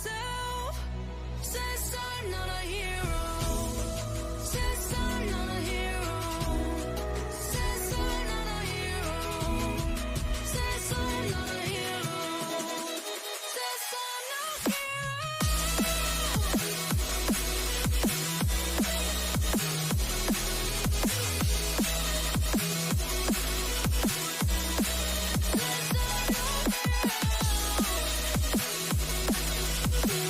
myself. Says I'm not a hero. Says I'm not a hero. Says I'm not a hero. Says I'm not a hero. Says I'm not a hero. Says I'm not a hero.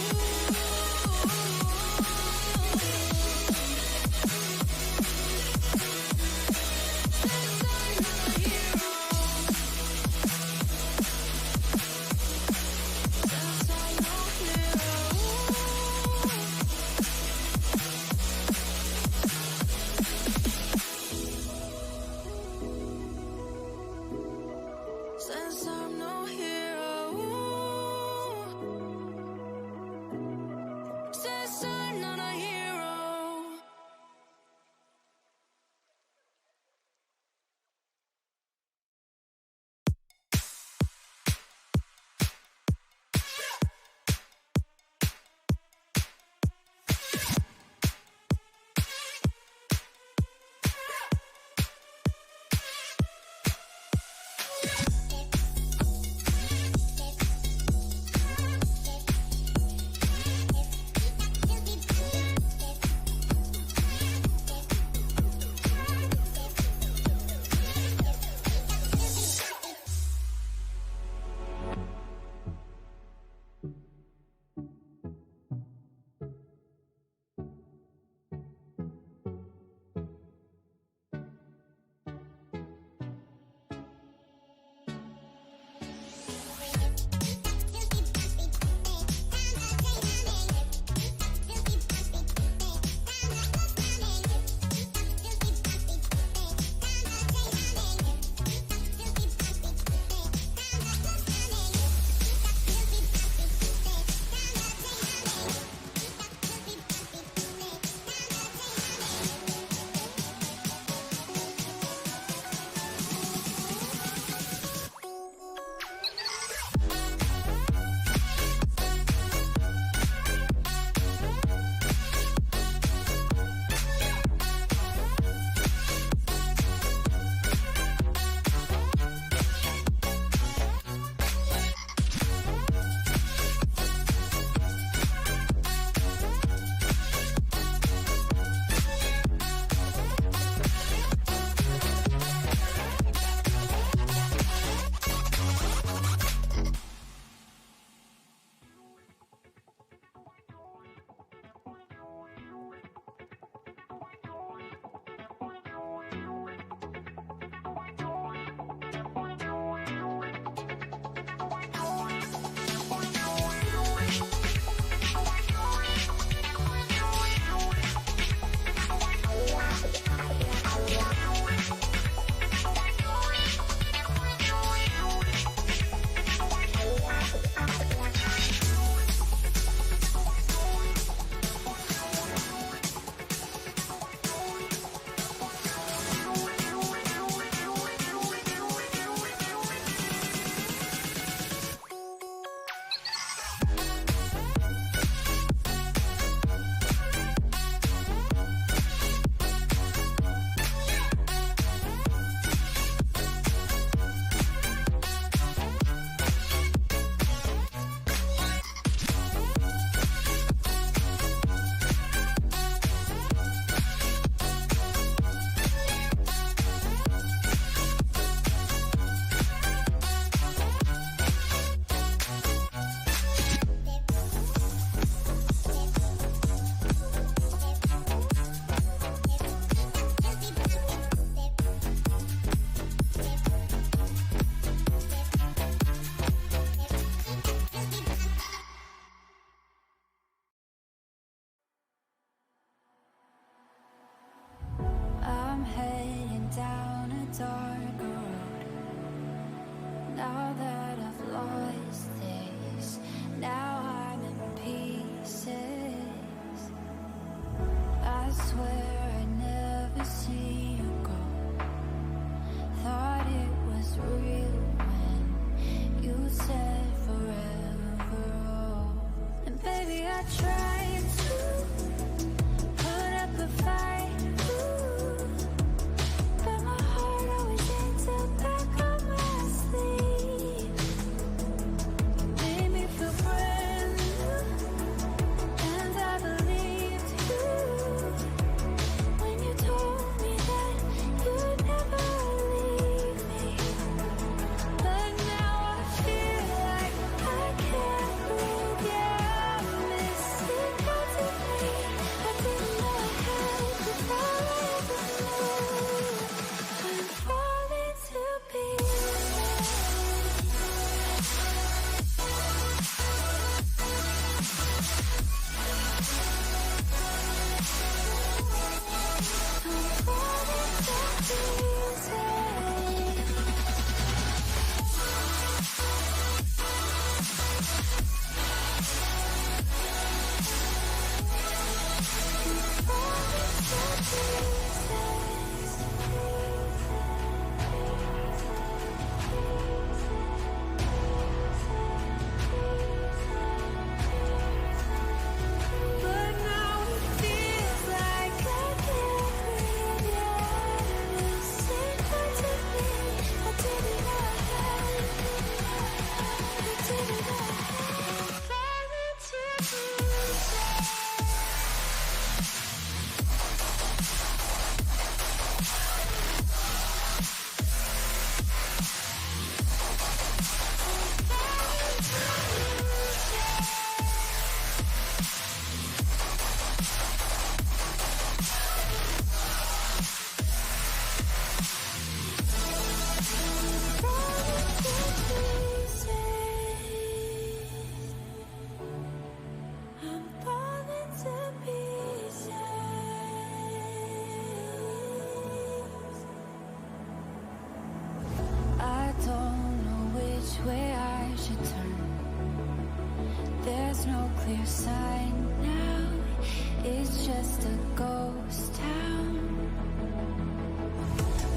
just a ghost town.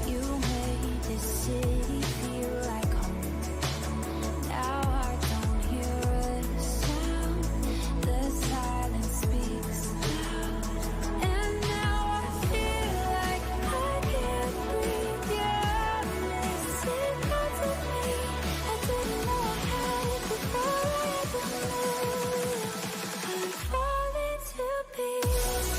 You made this city feel like home. Now I don't hear a sound. The silence speaks loud. And now I feel like I can't breathe. You're missing parts of me. I didn't know I had it before I ever knew you. I'm falling to pieces.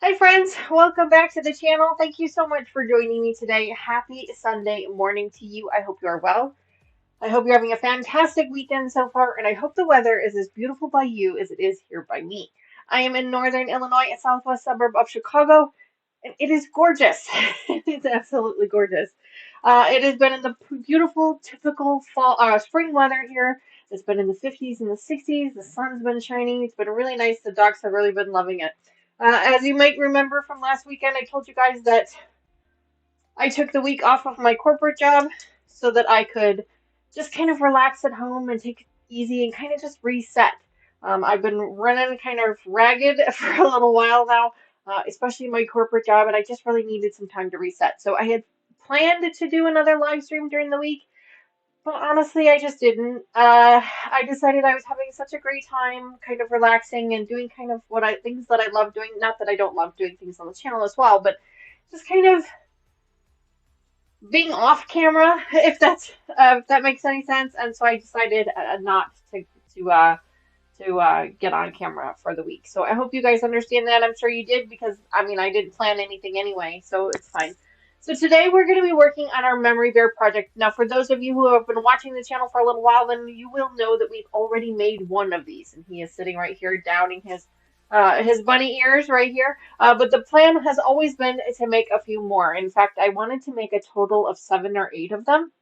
Hi friends, welcome back to the channel. Thank you so much for joining me today. Happy Sunday morning to you. I hope you are well. I hope you're having a fantastic weekend so far, and I hope the weather is as beautiful by you as it is here by me. I am in northern Illinois, a southwest suburb of Chicago, and it is gorgeous. It's absolutely gorgeous. It has been in the beautiful, typical fall, spring weather here. It's been in the 50s and the 60s. The sun's been shining. It's been really nice. The dogs have really been loving it. As you might remember from last weekend, I told you guys that I took the week off of my corporate job so that I could just kind of relax at home and take it easy and kind of just reset. I've been running kind of ragged for a little while now. especially my corporate job, and I just really needed some time to reset. So I had planned to do another live stream during the week, but honestly, I just didn't. I decided I was having such a great time, kind of relaxing and doing kind of things that I love doing. Not that I don't love doing things on the channel as well, but just kind of being off camera, if that makes any sense. And so I decided not to get on camera for the week. So I hope you guys understand that. I'm sure you did because I mean I didn't plan anything anyway, so it's fine. So today we're going to be working on our memory bear project. Now, for those of you who have been watching the channel for a little while, then you will know that we've already made one of these, and he is sitting right here downing his bunny ears right here. But the plan has always been to make a few more. In fact, I wanted to make a total of 7 or 8 of them.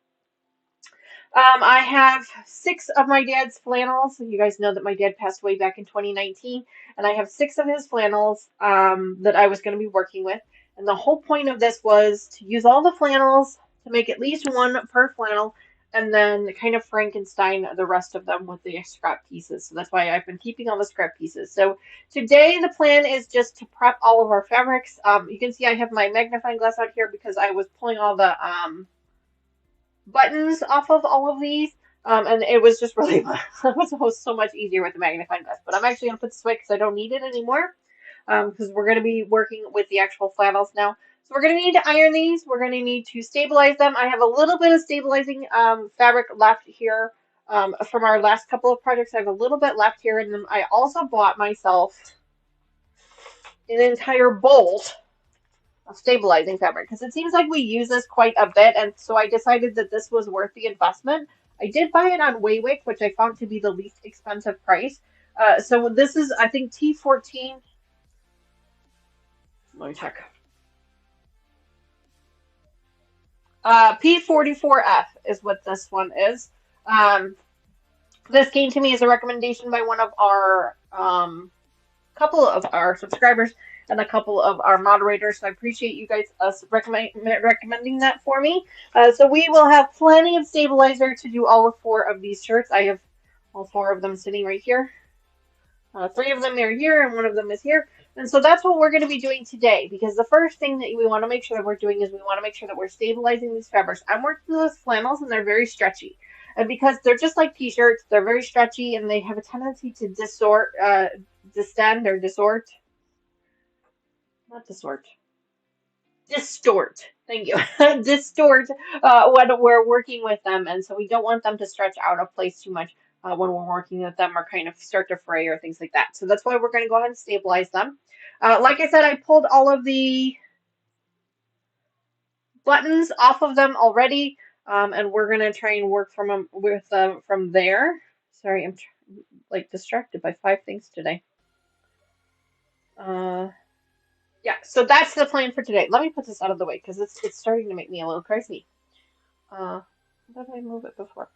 I have 6 of my dad's flannels. You guys know that my dad passed away back in 2019, and I have 6 of his flannels that I was going to be working with. And the whole point of this was to use all the flannels to make at least one per flannel, and then kind of Frankenstein the rest of them with the scrap pieces. So that's why I've been keeping all the scrap pieces. So today the plan is just to prep all of our fabrics. You can see I have my magnifying glass out here because I was pulling all the buttons off of all of these. And it was just really, it was so much easier with the magnifying glass. But I'm actually going to put this away because I don't need it anymore. Because we're going to be working with the actual flannels now. So we're going to need to iron these. We're going to need to stabilize them. I have a little bit of stabilizing fabric left here from our last couple of projects. I have a little bit left here. And then I also bought myself an entire bolt of stabilizing fabric because it seems like we use this quite a bit, and so I decided that this was worth the investment. I did buy it on Waywick, which I found to be the least expensive price. So this is, I think, T14. Let me check. P44F is what this one is. This came to me as a recommendation by one of our couple of our subscribers and a couple of our moderators. So I appreciate you guys recommending that for me. So we will have plenty of stabilizer to do all 4 of these shirts. I have all 4 of them sitting right here. 3 of them are here and 1 of them is here. And so that's what we're going to be doing today, because the first thing that we want to make sure that we're doing is we want to make sure that we're stabilizing these fabrics. I'm working with flannels and they're very stretchy. And because they're just like t-shirts, they're very stretchy and they have a tendency to distort. Thank you. Distort when we're working with them. And so we don't want them to stretch out of place too much when we're working with them or kind of start to fray or things like that. So that's why we're going to go ahead and stabilize them. Like I said, I pulled all of the buttons off of them already. And we're going to try and work from there. Sorry, I'm distracted by 5 things today. Yeah, so that's the plan for today. Let me put this out of the way because it's starting to make me a little crazy. How did I move it before?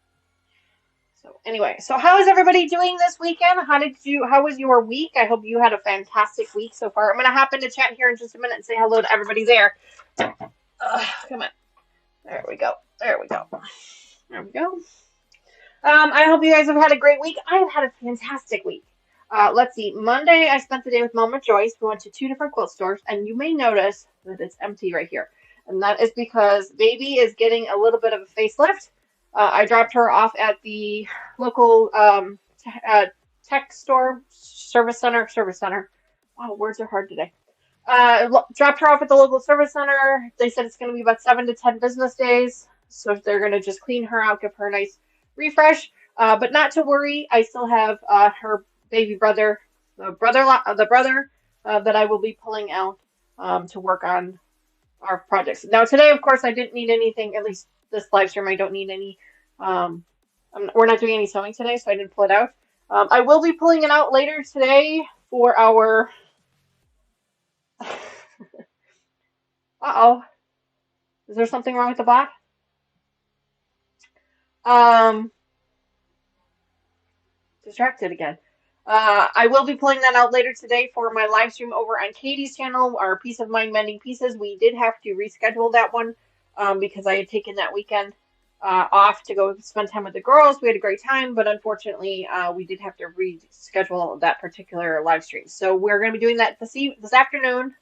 So anyway, so how is everybody doing this weekend? How was your week? I hope you had a fantastic week so far. I'm gonna hop into chat here in just a minute and say hello to everybody there. Come on. There we go. There we go. There we go. I hope you guys have had a great week. I've had a fantastic week. Let's see. Monday, I spent the day with Mama Joyce. We went to 2 different quilt stores, and you may notice that it's empty right here. And that is because baby is getting a little bit of a facelift. I dropped her off at the local tech store, service center. Wow, words are hard today. Dropped her off at the local service center. They said it's going to be about 7 to 10 business days. So they're going to just clean her out, give her a nice refresh. But not to worry. I still have her baby brother, the brother that I will be pulling out to work on our projects. Now today, of course, I didn't need anything. At least this live stream, I don't need any. We're not doing any sewing today, so I didn't pull it out. I will be pulling it out later today for our. Uh-oh. Is there something wrong with the bot? Distracted again. I will be pulling that out later today for my live stream over on Katie's channel, our Peace of Mind Mending Pieces. We did have to reschedule that one because I had taken that weekend. off to go spend time with the girls. We had a great time, but unfortunately, we did have to reschedule that particular live stream. So we're going to be doing that this afternoon.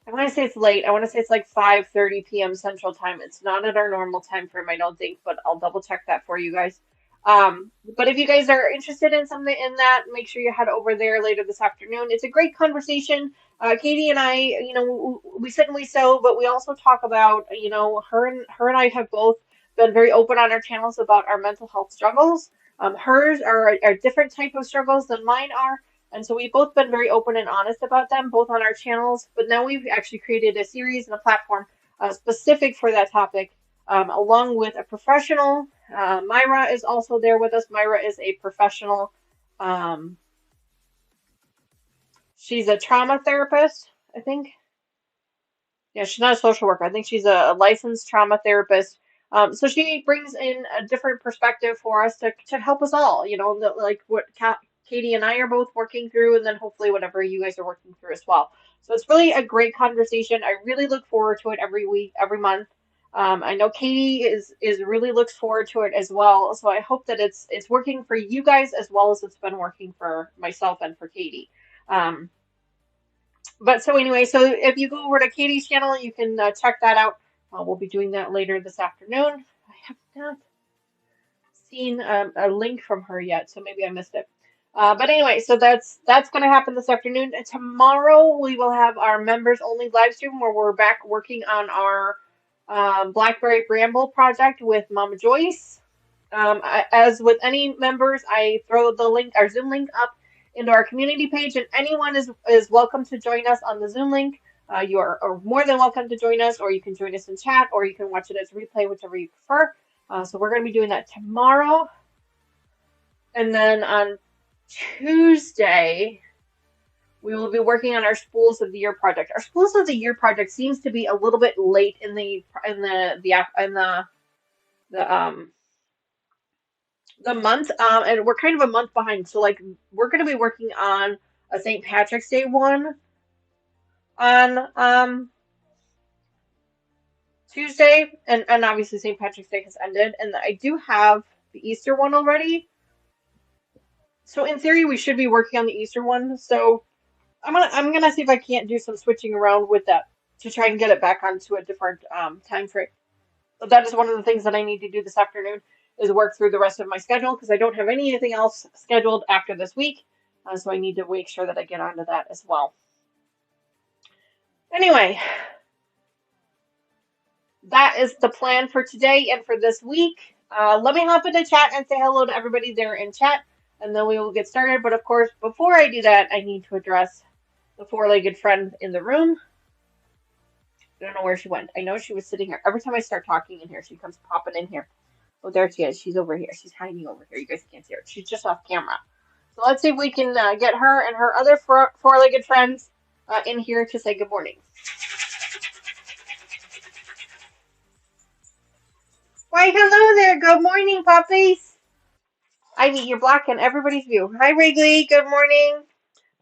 I want to say it's late. I want to say it's like 5:30 p.m. Central Time. It's not at our normal time frame, I don't think, but I'll double check that for you guys. But if you guys are interested in something in that, make sure you head over there later this afternoon. It's a great conversation. Katie and I, we sit and we sew, but we also talk about, her and I have both been very open on our channels about our mental health struggles. Hers are a different type of struggles than mine are. And so we've both been very open and honest about them, both on our channels. But now we've actually created a series and a platform specific for that topic, along with a professional. Myra is also there with us. Myra is a professional. Um, she's a trauma therapist, I think. Yeah, she's not a social worker. I think she's a licensed trauma therapist. So she brings in a different perspective for us to help us all, like what Katie and I are both working through, and then hopefully whatever you guys are working through as well. So it's really a great conversation. I really look forward to it every week, every month. I know Katie is really looks forward to it as well. So I hope that it's working for you guys as well as it's been working for myself and for Katie. Um, but so anyway, so if you go over to Katie's channel, you can check that out. We'll be doing that later this afternoon. I have not seen a link from her yet, so maybe I missed it. But anyway, so that's going to happen this afternoon. And tomorrow we will have our members only live stream where we're back working on our Blackberry Bramble project with Mama Joyce. As with any members, I throw the link, our Zoom link, up into our community page, and anyone is welcome to join us on the Zoom link. You are more than welcome to join us, or you can join us in chat, or you can watch it as a replay, whichever you prefer. So we're going to be doing that tomorrow. And then on Tuesday, we will be working on our Spools of the Year project. Our Spools of the Year project seems to be a little bit late in the month, and we're kind of a month behind. So like we're going to be working on a St. Patrick's Day one on Tuesday, and obviously St. Patrick's Day has ended, and I do have the Easter one already. So in theory, we should be working on the Easter one. So I'm gonna see if I can't do some switching around with that to try and get it back onto a different time frame. But that is one of the things that I need to do this afternoon is work through the rest of my schedule because I don't have anything else scheduled after this week. So I need to make sure that I get onto that as well. Anyway, that is the plan for today and for this week. Let me hop into chat and say hello to everybody there in chat, and then we will get started. But of course, before I do that, I need to address the four-legged friend in the room. I don't know where she went. I know she was sitting here. Every time I start talking in here, she comes popping in here. Oh, there she is. She's over here. She's hiding over here. You guys can't see her. She's just off camera. So let's see if we can get her and her other four-legged friends in here to say good morning. Why, hello there. Good morning, puppies. Ivy, you're blocking everybody's view. Hi, Wrigley. Good morning.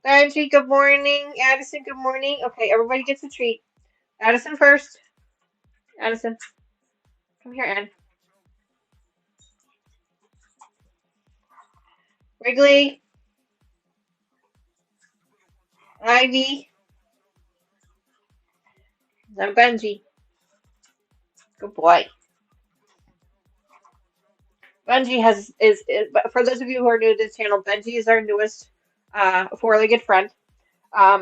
Benji, good morning. Addison, good morning. Okay, everybody gets a treat. Addison first. Addison. Come here, Ann. Wrigley. Ivy. Then Benji. Good boy. Benji is for those of you who are new to this channel, Benji is our newest four-legged friend.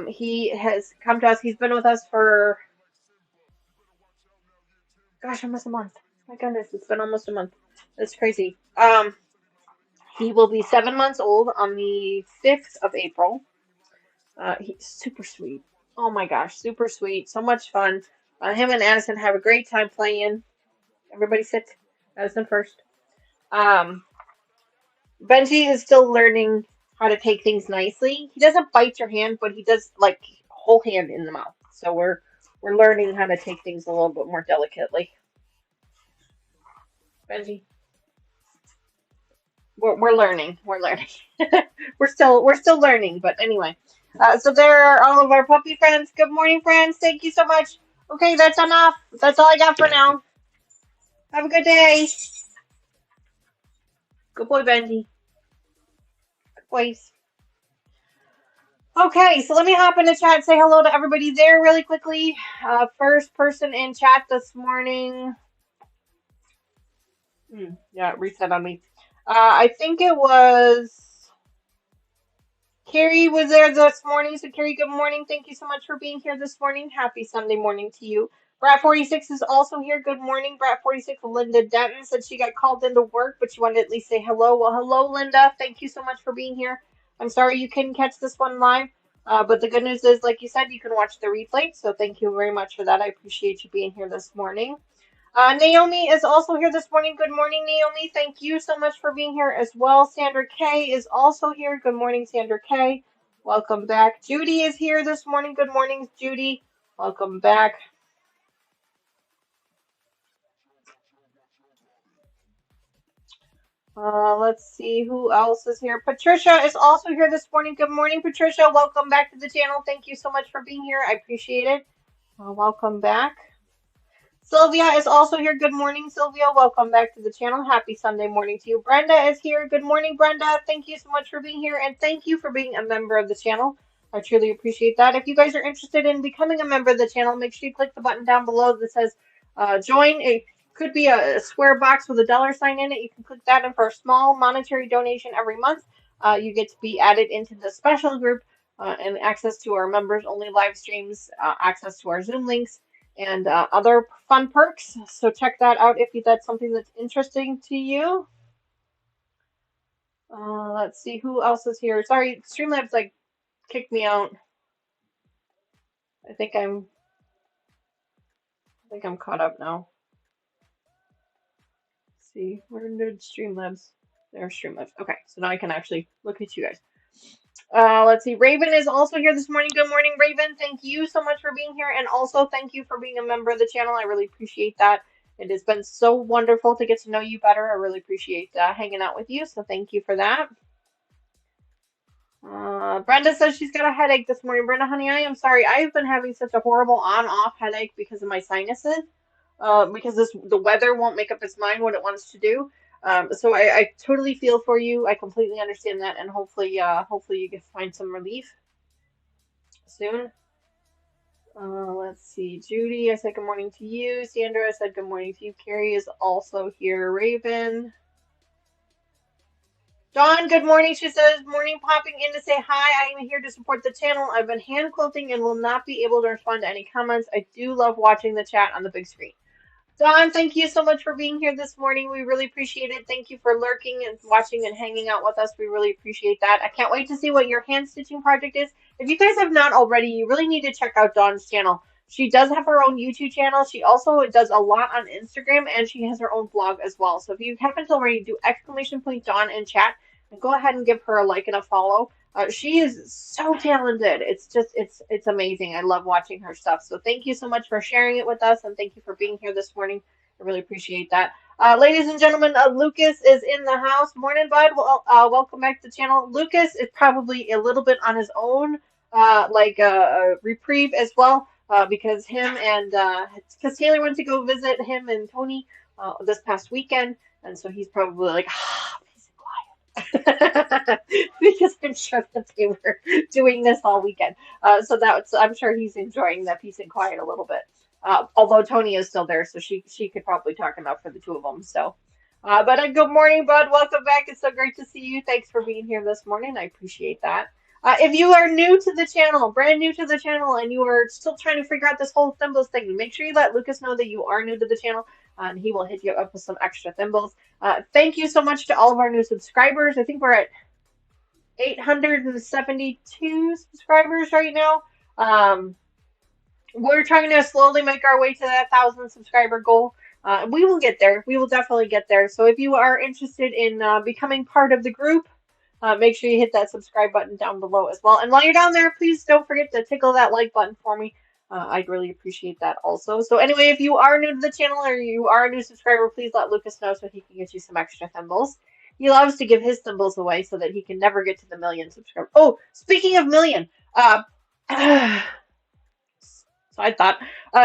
He has come to us. He's been with us for, gosh, almost a month. My goodness, it's been almost a month. That's crazy. He will be 7 months old on the 5th of April. He's super sweet. Oh my gosh, super sweet. So much fun. Him and Addison have a great time playing. Everybody sit. Addison first. Benji is still learning how to take things nicely. He doesn't bite your hand, but he does like whole hand in the mouth. So we're learning how to take things a little bit more delicately. Benji, we're learning. We're learning. we're still learning. But anyway, so there are all of our puppy friends. Good morning, friends. Thank you so much Okay, that's enough. That's all I got for now. Have a good day. Good boy, Benji. Good boys. Okay, so let me hop in the chat, say hello to everybody there really quickly. First person in chat this morning. Yeah, reset on me. I think it was Carrie was there this morning. So Carrie, good morning. Thank you so much for being here this morning. Happy Sunday morning to you. Brat46 is also here. Good morning, Brat46. Linda Denton said she got called into work, but she wanted to at least say hello. Well, hello, Linda. Thank you so much for being here. I'm sorry you couldn't catch this one live, but the good news is, like you said, you can watch the replay. So thank you very much for that. I appreciate you being here this morning. Naomi is also here this morning. Good morning, Naomi. Thank you so much for being here as well. Sandra K is also here. Good morning, Sandra K. Welcome back. Judy is here this morning. Good morning, Judy. Welcome back. Let's see who else is here. Patricia is also here this morning. Good morning, Patricia. Welcome back to the channel. Thank you so much for being here. I appreciate it. Welcome back. Sylvia is also here. Good morning, Sylvia. Welcome back to the channel. Happy Sunday morning to you. Brenda is here. Good morning, Brenda. Thank you so much for being here, and thank you for being a member of the channel. I truly appreciate that. If you guys are interested in becoming a member of the channel, make sure you click the button down below that says join. It could be a square box with a $ in it. You can click that, and for a small monetary donation every month, you get to be added into the special group and access to our members only live streams, access to our Zoom links, and other fun perks. So check that out if that's something that's interesting to you. Let's see who else is here. Sorry, Streamlabs like kicked me out. I think I'm caught up now. Let's see, where did Streamlabs? There's Streamlabs. Okay, so now I can actually look at you guys. Let's see. Raven is also here this morning. Good morning, Raven. Thank you so much for being here. And also thank you for being a member of the channel. I really appreciate that. It has been so wonderful to get to know you better. I really appreciate hanging out with you. So thank you for that. Brenda says she's got a headache this morning. Brenda, honey, I am sorry. I've been having such a horrible on-off headache because of my sinuses. Because the weather won't make up its mind what it wants to do. So I totally feel for you. I completely understand that, and hopefully you can find some relief soon. Let's see. Judy, I said good morning to you. Sandra, I said good morning to you. Carrie is also here. Raven. Dawn, good morning. She says, morning, popping in to say hi. I am here to support the channel. I've been hand quilting and will not be able to respond to any comments. I do love watching the chat on the big screen. Dawn, thank you so much for being here this morning. We really appreciate it. Thank you for lurking and watching and hanging out with us. We really appreciate that. I can't wait to see what your hand stitching project is. If you guys have not already, you really need to check out Dawn's channel. She does have her own YouTube channel. She also does a lot on Instagram, and she has her own blog as well. So if you haven't already, do !Dawn in chat and go ahead and give her a like and a follow. She is so talented. It's amazing. I love watching her stuff. So thank you so much for sharing it with us, and thank you for being here this morning. I really appreciate that. Ladies and gentlemen, Lucas is in the house. Morning, bud. Well, welcome back to the channel. Lucas is probably a little bit on his own, like a reprieve as well, because because Taylor went to go visit him and Tony this past weekend, and so he's probably like, because I'm sure that they were doing this all weekend. So I'm sure he's enjoying that peace and quiet a little bit. Although Tony is still there, so she could probably talk enough for the two of them. So, good morning, bud. Welcome back. It's so great to see you. Thanks for being here this morning. I appreciate that. If you are new to the channel, brand new to the channel, and you are still trying to figure out this whole thimbles thing, make sure you let Lucas know that you are new to the channel, and he will hit you up with some extra thimbles. Thank you so much to all of our new subscribers. I think we're at 872 subscribers right now. We're trying to slowly make our way to that 1,000 subscriber goal. We will get there. We will definitely get there. So if you are interested in becoming part of the group, make sure you hit that subscribe button down below as well. And while you're down there, please don't forget to tickle that like button for me. I'd really appreciate that also. So anyway, if you are new to the channel or you are a new subscriber, please let Lucas know so he can get you some extra thimbles. He loves to give his thimbles away so that he can never get to the 1,000,000 subscribers. Oh, speaking of million, So I thought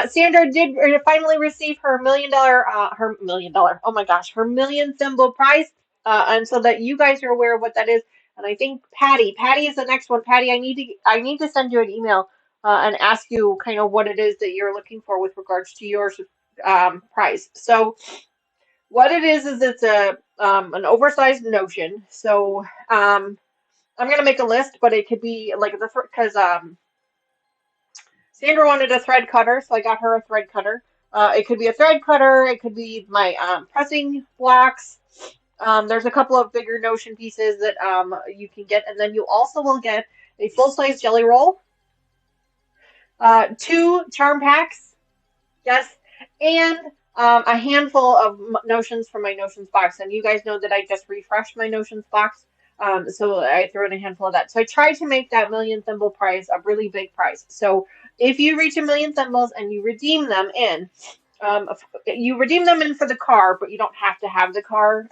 Sandra did finally receive her $1 million, oh my gosh, her million thimble prize. And so that you guys are aware of what that is. And I think Patty is the next one. Patty, I need to send you an email and ask you kind of what it is that you're looking for with regards to your prize. So what it is it's a an oversized notion. So I'm gonna make a list, but it could be like the because Sandra wanted a thread cutter, so I got her a thread cutter. It could be a thread cutter. It could be my pressing blocks. There's a couple of bigger Notion pieces that you can get, and then you also will get a full-size jelly roll, two charm packs, yes, and a handful of notions from my Notions box. And you guys know that I just refreshed my Notions box, so I threw in a handful of that. So I tried to make that million thimble prize a really big prize. So if you reach a million thimbles and you redeem them in, um, you redeem them in for the car, but you don't have to have the car.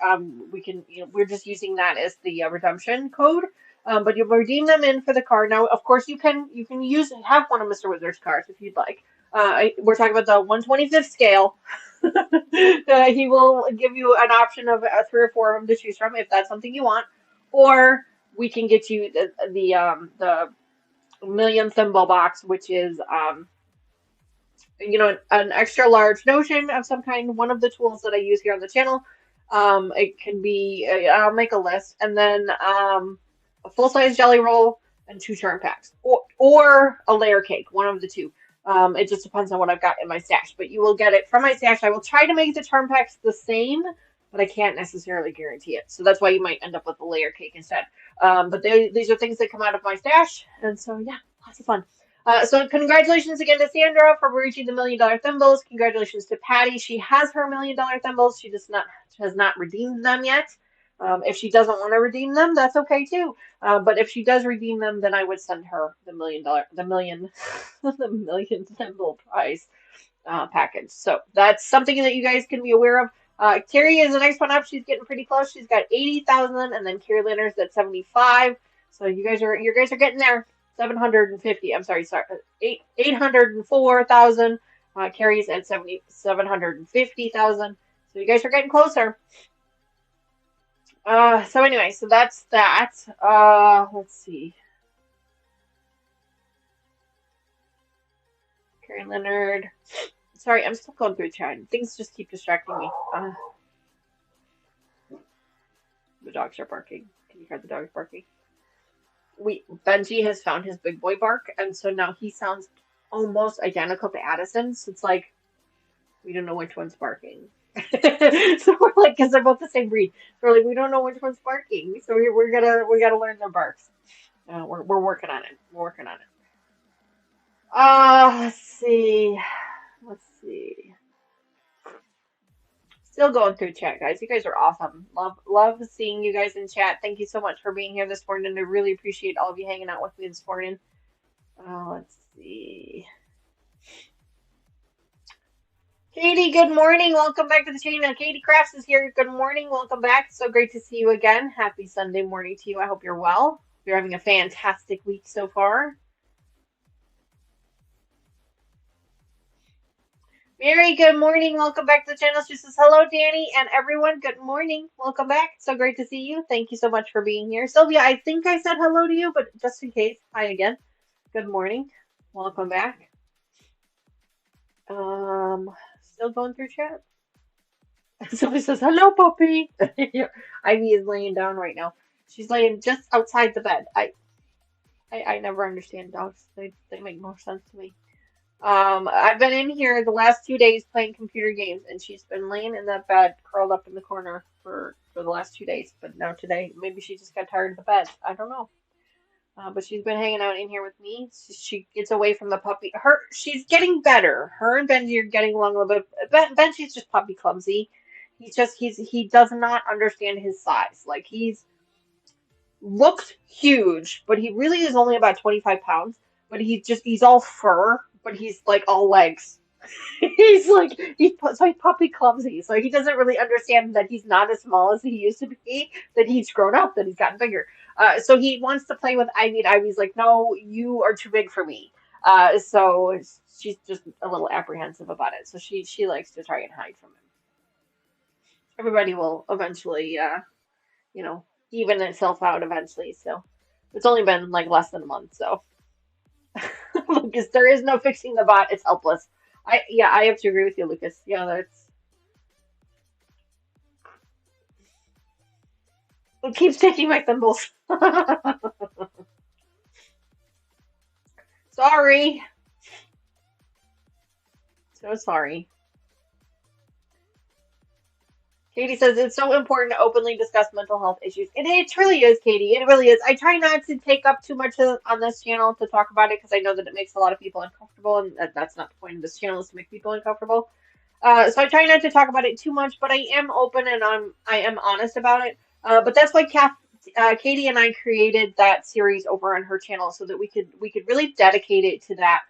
We can, we're just using that as the redemption code. But you redeem them in for the car. Now, of course, you can have one of Mr. Wizard's cards if you'd like. We're talking about the 125th scale. He will give you an option of three or four of them to choose from if that's something you want, or we can get you the million thimble box, which is an extra large notion of some kind. One of the tools that I use here on the channel. It can be I'll make a list, and then a full size jelly roll and two charm packs, or a layer cake, one of the two. It just depends on what I've got in my stash, but you will get it from my stash. I will try to make the charm packs the same, but I can't necessarily guarantee it. So that's why you might end up with a layer cake instead. But these are things that come out of my stash, and so yeah, lots of fun. So congratulations again to Sandra for reaching the $1 million thimbles. Congratulations to Patty. She has her $1 million thimbles. She has not redeemed them yet. If she doesn't want to redeem them, that's okay too. But if she does redeem them, then I would send her the million thimble prize package. So that's something that you guys can be aware of. Carrie is the next one up. She's getting pretty close. She's got 80,000, and then Carrie Leonard's at 75. So you guys are getting there. 750. I'm sorry, 804,000. Carrie's at 750,000. So you guys are getting closer. So anyway, so that's that. Let's see. Carrie Leonard. Sorry, I'm still going through chat. Things just keep distracting me. The dogs are barking. Can you hear the dogs barking? Benji has found his big boy bark, and so now he sounds almost identical to Addison. So it's like we don't know which one's barking. So we're like, because they're both the same breed. So we're like, we don't know which one's barking. So we gotta learn their barks. We're working on it. We're working on it. Let's see. Let's see. Still going through chat, guys. You guys are awesome. Love seeing you guys in chat. Thank you so much for being here this morning. I really appreciate all of you hanging out with me this morning. Let's see. Katie, good morning. Welcome back to the channel. Katie Crafts is here. Good morning. Welcome back. So great to see you again. Happy Sunday morning to you. I hope you're well. You're having a fantastic week so far. Mary, good morning. Welcome back to the channel. She says, hello, Danny, and everyone. Good morning. Welcome back. So great to see you. Thank you so much for being here. Sylvia, I think I said hello to you, but just in case, hi again. Good morning. Welcome back. Still going through chat. Sylvia says, hello, puppy. Ivy is laying down right now. She's laying just outside the bed. I never understand dogs. They make more sense to me. I've been in here the last 2 days playing computer games, and she's been laying in that bed, curled up in the corner for the last 2 days. But now today, maybe she just got tired of the bed. I don't know. But she's been hanging out in here with me. She gets away from the puppy. She's getting better. Her and Benji are getting along a little bit. Benji's just puppy clumsy. He does not understand his size. Like looks huge, but he really is only about 25 pounds. But he's all fur, but he's like all legs. he's puppy clumsy, so he doesn't really understand that he's not as small as he used to be, that he's grown up, that he's gotten bigger. So he wants to play with Ivy, and Ivy's like, no, you are too big for me. So she's just a little apprehensive about it. So she likes to try and hide from him. Everybody will eventually, you know, even itself out eventually. So it's only been like less than a month. So Lucas, there is no fixing the bot. It's helpless. Yeah, I have to agree with you, Lucas. Yeah, that's it keeps taking my thimbles. Sorry. So sorry. Katie says it's so important to openly discuss mental health issues. It truly is, Katie. It really is. I try not to take up too much on this channel to talk about it because I know that it makes a lot of people uncomfortable, and that's not the point of this channel is to make people uncomfortable. So I try not to talk about it too much, but I am open and I am honest about it. But that's why Katie and I created that series over on her channel so that we could really dedicate it to that.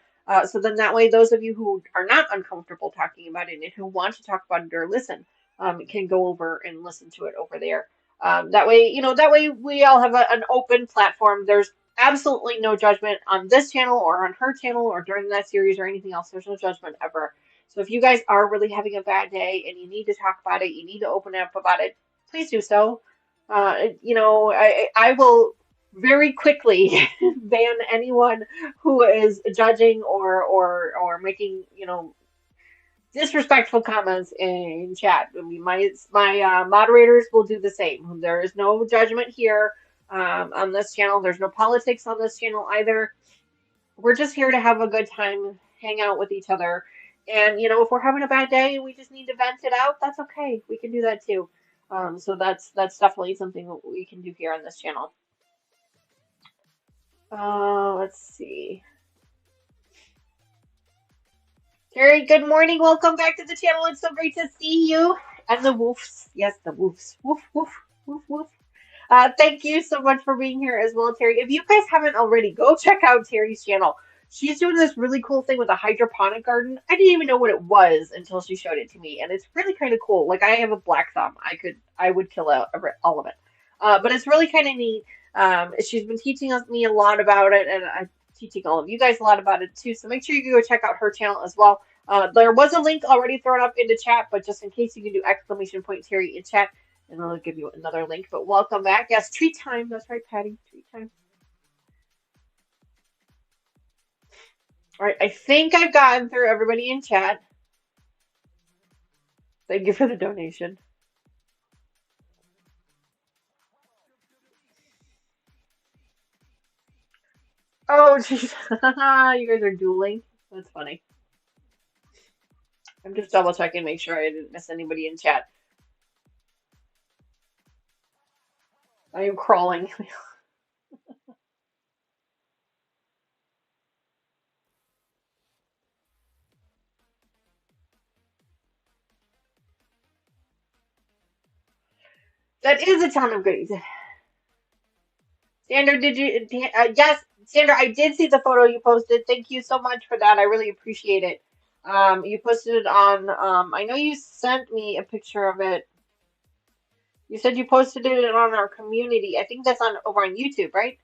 So then that way, those of you who are not uncomfortable talking about it and who want to talk about it or listen, can go over and listen to it over there. That way, that way we all have an open platform. There's absolutely no judgment on this channel or on her channel or during that series or anything else. There's no judgment ever. So if you guys are really having a bad day and you need to talk about it, you need to open up about it, please do so. I will very quickly ban anyone who is judging or making disrespectful comments in chat. I mean, my moderators will do the same. There is no judgment here on this channel. There's no politics on this channel either. We're just here to have a good time, hang out with each other. And, if we're having a bad day and we just need to vent it out, that's okay. We can do that too. So that's definitely something that we can do here on this channel. Let's see. Terry, good morning. Welcome back to the channel. It's so great to see you. And the wolves. Yes, the wolves. Woof, woof, woof, woof. Thank you so much for being here as well, Terry. If you guys haven't already, go check out Terry's channel. She's doing this really cool thing with a hydroponic garden. I didn't even know what it was until she showed it to me, and it's really kind of cool. Like I have a black thumb, I would kill out all of it, but it's really kind of neat. She's been teaching me a lot about it, and I'm teaching all of you guys a lot about it too. So make sure you go check out her channel as well. There was a link already thrown up into chat, but just in case you can do exclamation point Terry in chat. And I'll give you another link, but welcome back. Yes, treat time. That's right, Patty. Treat time. All right, I think I've gotten through everybody in chat. Thank you for the donation. Oh, jeez. You guys are dueling. That's funny. I'm just double checking, make sure I didn't miss anybody in chat. I am crawling. That is a ton of goodies. Sandra, did you? Yes, Sandra, I did see the photo you posted. Thank you so much for that. I really appreciate it. You posted it on. I know you sent me a picture of it. You said you posted it on our community. I think that's on over on YouTube, right?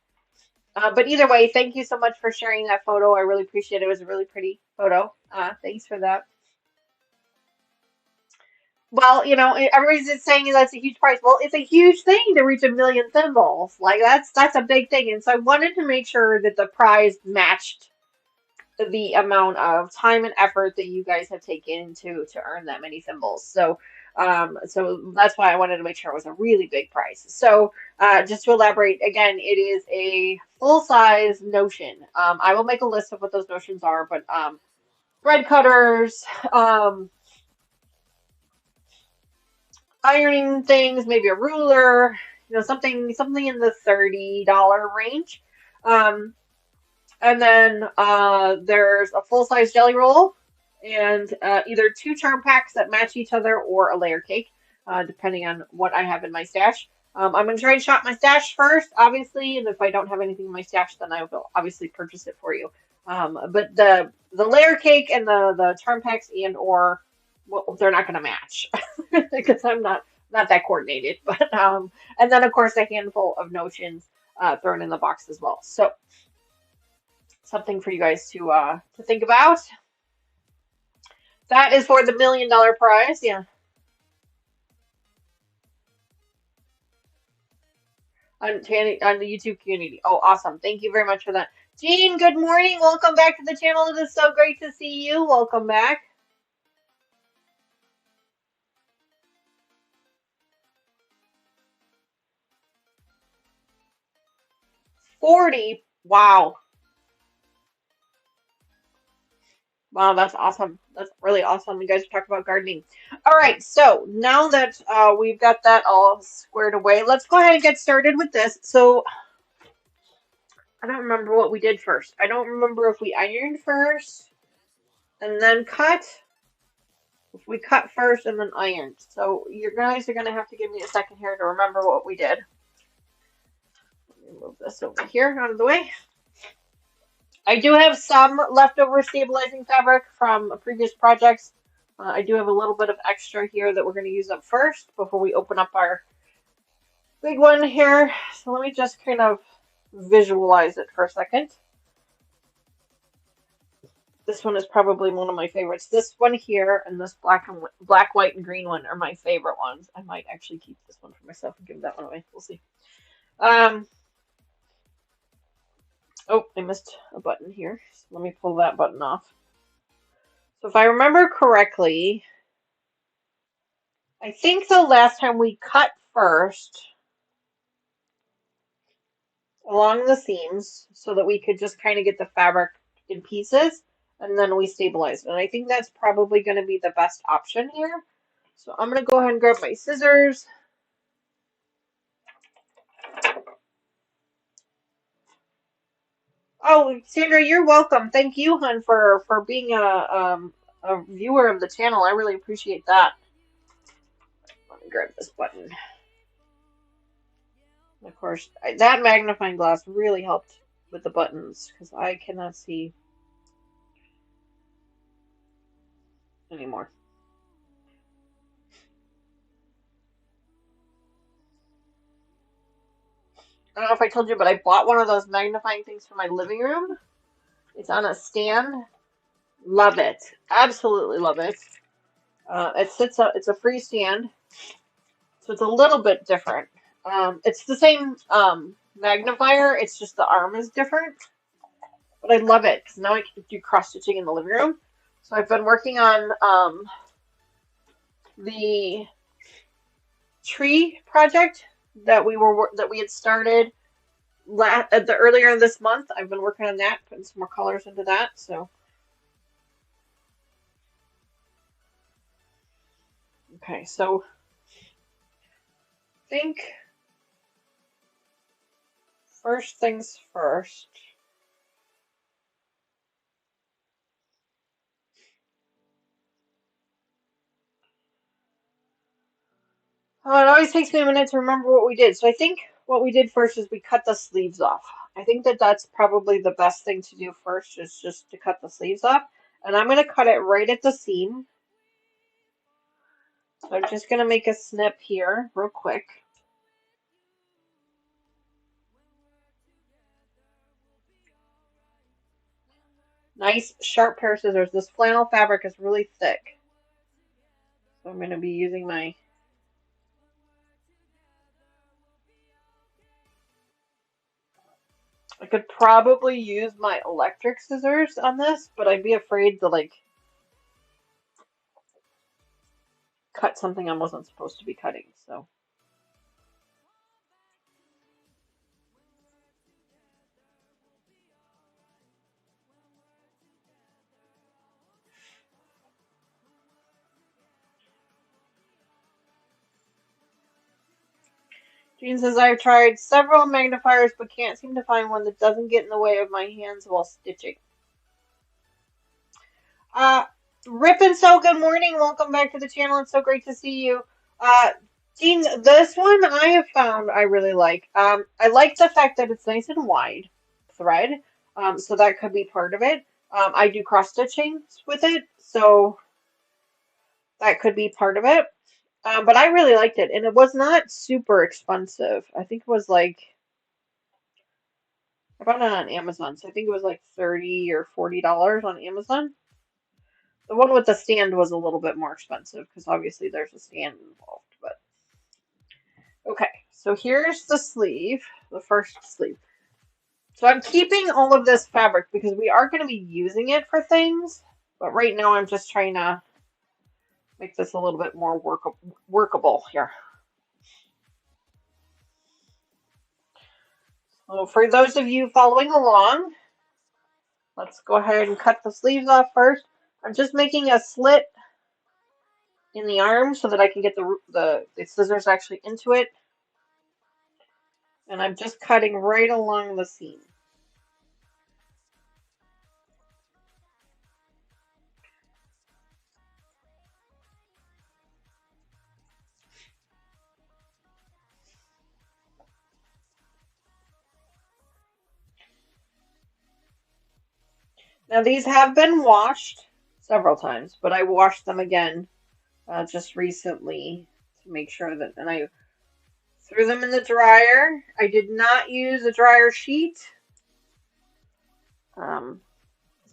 But either way, thank you so much for sharing that photo. I really appreciate it. It was a really pretty photo. Thanks for that. Well, everybody's just saying that's a huge price. Well, it's a huge thing to reach 1 million thimbles. Like that's a big thing. And so I wanted to make sure that the prize matched the amount of time and effort that you guys have taken to earn that many thimbles. So that's why I wanted to make sure it was a really big price. So just to elaborate again, it is a full size notion. I will make a list of what those notions are, but thread cutters, ironing things, maybe a ruler, something in the $30 range. And then there's a full size jelly roll and either 2 charm packs that match each other or a layer cake, depending on what I have in my stash. I'm going to try and shop my stash first, obviously, and if I don't have anything in my stash, then I will obviously purchase it for you. But the layer cake and the charm packs and/or well, they're not going to match because I'm not that coordinated. But and then of course a handful of notions thrown in the box as well. something for you guys to think about. That is for the $1 million prize. Yeah, on the YouTube community. Oh, awesome! Thank you very much for that, Jean. Good morning. Welcome back to the channel. It is so great to see you. Welcome back. 40. Wow. Wow, that's awesome. That's really awesome. You guys talk about gardening. All right, so now that we've got that all squared away, let's go ahead and get started with this. So I don't remember what we did first. I don't remember if we ironed first and then cut. If we cut first and then ironed. So you guys are going to have to give me a second here to remember what we did. Let me move this over here out of the way. I do have some leftover stabilizing fabric from previous projects. I do have a little bit of extra here that we're going to use up first before we open up our big one here. So let me just kind of visualize it for a second. This one is probably one of my favorites. This one here and this black, white, and green one are my favorite ones. I might actually keep this one for myself and give that one away. We'll see. Oh, I missed a button here. So let me pull that button off. So if I remember correctly, I think the last time we cut first along the seams so that we could just kind of get the fabric in pieces and then we stabilized it. And I think that's probably going to be the best option here. So I'm going to go ahead and grab my scissors. Oh, Sandra, you're welcome. Thank you, hon, for being a viewer of the channel. I really appreciate that. Let me grab this button. Of course, that magnifying glass really helped with the buttons because I cannot see anymore. I don't know if I told you, but I bought one of those magnifying things for my living room. It's on a stand. Love it. Absolutely love it. It sits up. It's a free stand, so it's a little bit different. It's the same magnifier. It's just the arm is different. But I love it because now I can do cross stitching in the living room. So I've been working on the tree project that we had started earlier this month. I've been working on that, putting some more colors into that. So okay, so I think first things first. Oh, it always takes me a minute to remember what we did. So I think what we did first is we cut the sleeves off. I think that that's probably the best thing to do first is just to cut the sleeves off. And I'm going to cut it right at the seam. So I'm just going to make a snip here real quick. Nice sharp pair of scissors. This flannel fabric is really thick. So I'm going to be using my I could probably use my electric scissors on this, but I'd be afraid to like cut something I wasn't supposed to be cutting. So Jean says, I've tried several magnifiers but can't seem to find one that doesn't get in the way of my hands while stitching. Rip and Sew, good morning. Welcome back to the channel. It's so great to see you. Jean, this one I have found I really like. I like the fact that it's nice and wide thread, so that could be part of it. I do cross stitching with it, so that could be part of it. But I really liked it, and it was not super expensive. I think it was like I bought it on Amazon, so I think it was like $30 or $40 on Amazon. The one with the stand was a little bit more expensive because obviously there's a stand involved. But okay, so here's the sleeve, the first sleeve. So I'm keeping all of this fabric because we are going to be using it for things. But right now I'm just trying to make this a little bit more workable here. So for those of you following along, let's go ahead and cut the sleeves off first. I'm just making a slit in the arm so that I can get the scissors actually into it. And I'm just cutting right along the seam. Now these have been washed several times, but I washed them again just recently to make sure that, and I threw them in the dryer. I did not use a dryer sheet. Um,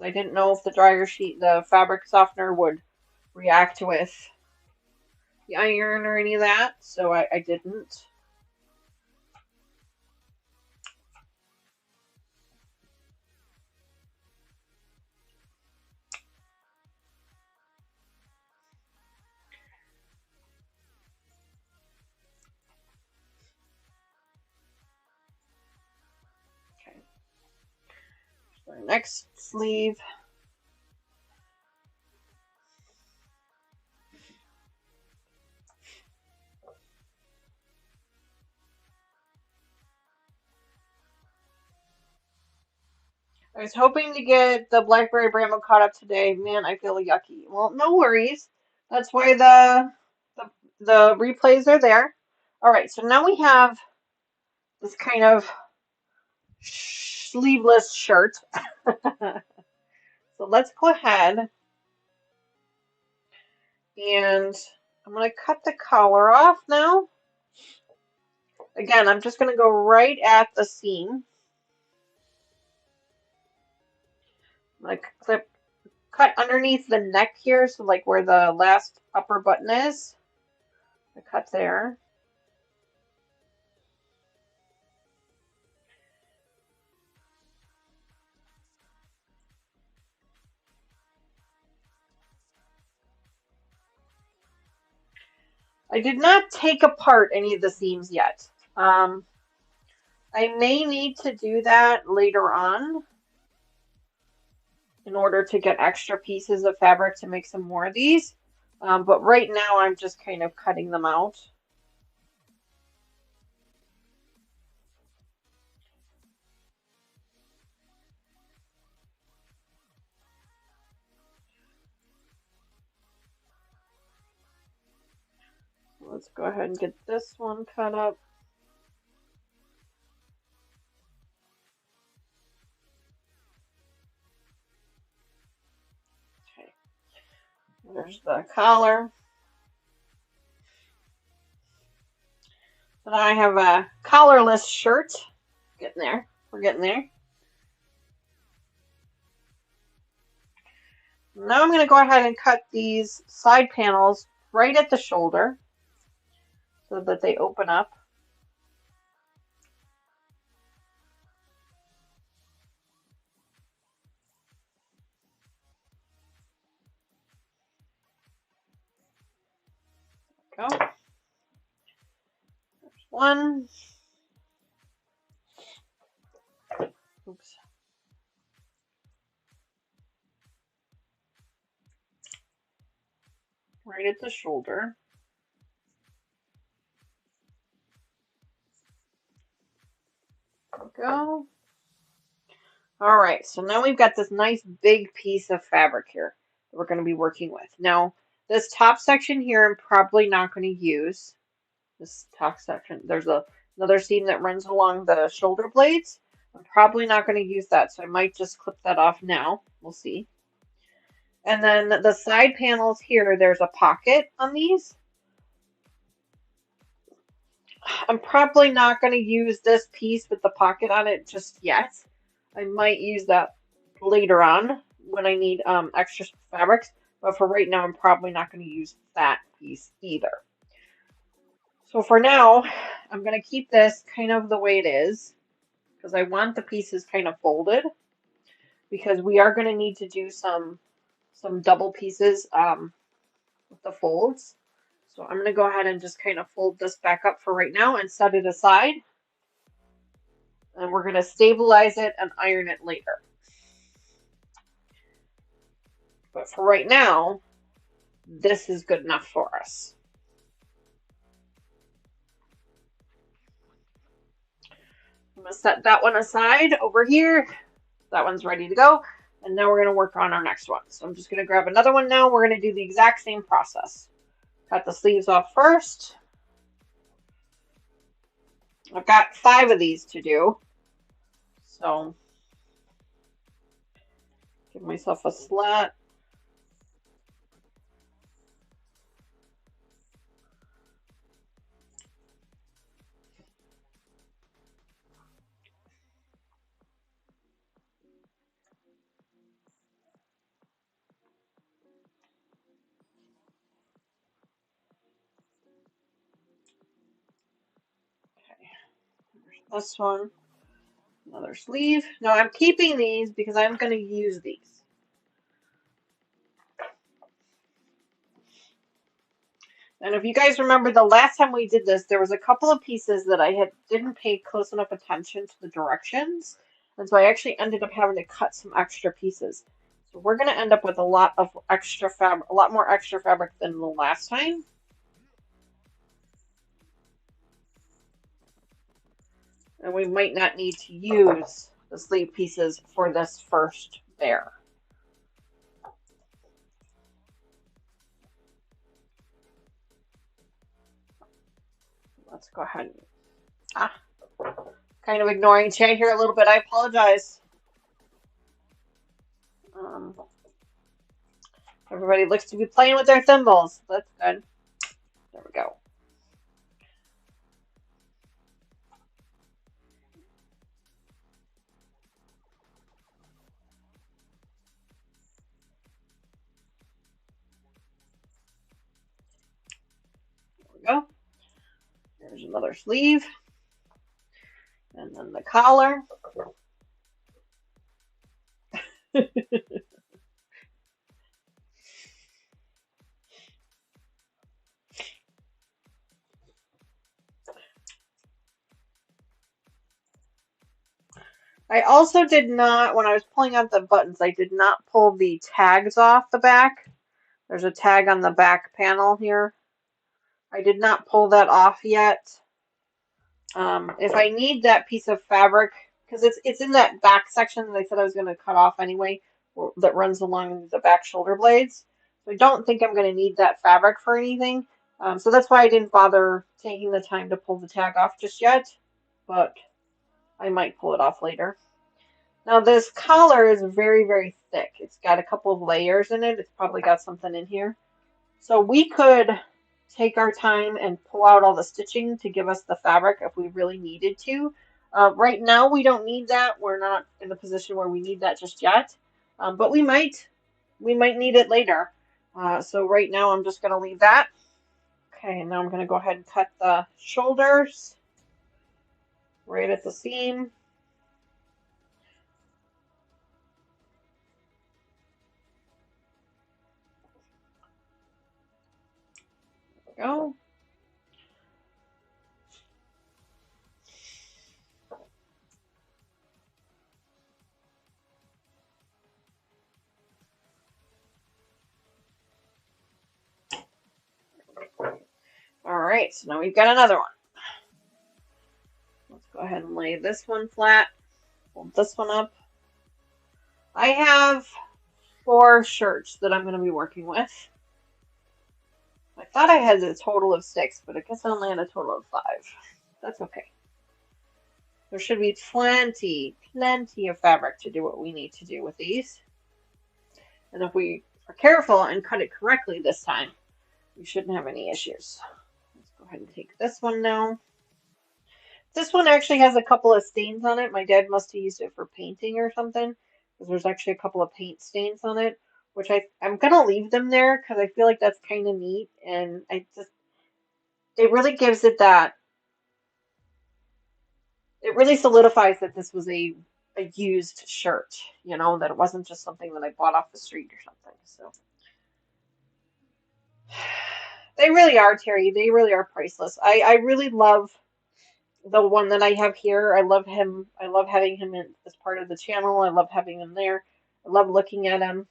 I didn't know if the dryer sheet, the fabric softener would react with the iron or any of that, so I didn't. Okay. So next sleeve. I was hoping to get the blackberry bramble caught up today. Man, I feel yucky. Well, no worries. That's why the, the replays are there. All right, so now we have this kind of sleeveless shirt. So let's go ahead and I'm going to cut the collar off now. Again, I'm just going to go right at the seam. I'm going to cut underneath the neck here, so like where the last upper button is. I cut there. I did not take apart any of the seams yet. I may need to do that later on in order to get extra pieces of fabric to make some more of these. But right now I'm just kind of cutting them out. Let's go ahead and get this one cut up. Okay. There's the collar. So now I have a collarless shirt. Getting there. We're getting there. Now I'm going to go ahead and cut these side panels right at the shoulder so that they open up. Go. There's one. Oops. Right at the shoulder. There we go. All right, so now we've got this nice big piece of fabric here that we're going to be working with. Now, this top section here, I'm probably not going to use. This top section, there's another seam that runs along the shoulder blades. I'm probably not going to use that, so I might just clip that off now. We'll see. And then the side panels here, there's a pocket on these. I'm probably not going to use this piece with the pocket on it just yet. I might use that later on when I need extra fabrics, but for right now, I'm probably not going to use that piece either. So for now, I'm going to keep this kind of the way it is because I want the pieces kind of folded because we are going to need to do some double pieces with the folds. So I'm going to go ahead and just kind of fold this back up for right now and set it aside. And we're going to stabilize it and iron it later. But for right now, this is good enough for us. I'm going to set that one aside over here. That one's ready to go. And now we're going to work on our next one. So I'm just going to grab another one now. We're going to do the exact same process. Cut the sleeves off first. I've got 5 of these to do. So give myself a slat. This one, another sleeve. Now I'm keeping these because I'm going to use these. And if you guys remember the last time we did this, there was a couple of pieces that I didn't pay close enough attention to the directions. And so I actually ended up having to cut some extra pieces. So we're going to end up with a lot of extra fabric, a lot more extra fabric than the last time. And we might not need to use the sleeve pieces for this first bear. Let's go ahead. Kind of ignoring chat here a little bit. I apologize. Everybody looks to be playing with their thimbles. That's good. There we go. Go. There's another sleeve. And then the collar. I also did not, when I was pulling out the buttons, I did not pull the tags off the back. There's a tag on the back panel here. I did not pull that off yet. If I need that piece of fabric, because it's in that back section that I said I was going to cut off anyway, that runs along the back shoulder blades. So I don't think I'm going to need that fabric for anything. So that's why I didn't bother taking the time to pull the tag off just yet, but I might pull it off later. Now this collar is very, very thick. It's got a couple of layers in it. It's probably got something in here. So we could take our time and pull out all the stitching to give us the fabric if we really needed to. Right now we don't need that. We're not in the position where we need that just yet, but we might need it later. So right now I'm just going to leave that. Okay, and now I'm going to go ahead and cut the shoulders right at the seam. There we go. All right, so now we've got another one. Let's go ahead and lay this one flat. Fold this one up. I have 4 shirts that I'm going to be working with. I thought I had a total of 6, but I guess I only had a total of 5. That's okay. There should be plenty of fabric to do what we need to do with these. And if we are careful and cut it correctly this time, we shouldn't have any issues. Let's go ahead and take this one now. This one actually has a couple of stains on it. My dad must have used it for painting or something, because there's actually a couple of paint stains on it, which I'm gonna leave them there because I feel like that's kind of neat, and it really gives it that it really solidifies that this was a used shirt, that it wasn't just something that I bought off the street or something. So they really are, Terry. They really are priceless. I really love the one that I have here. I love him. I love having him as part of the channel. I love having him there. I love looking at him.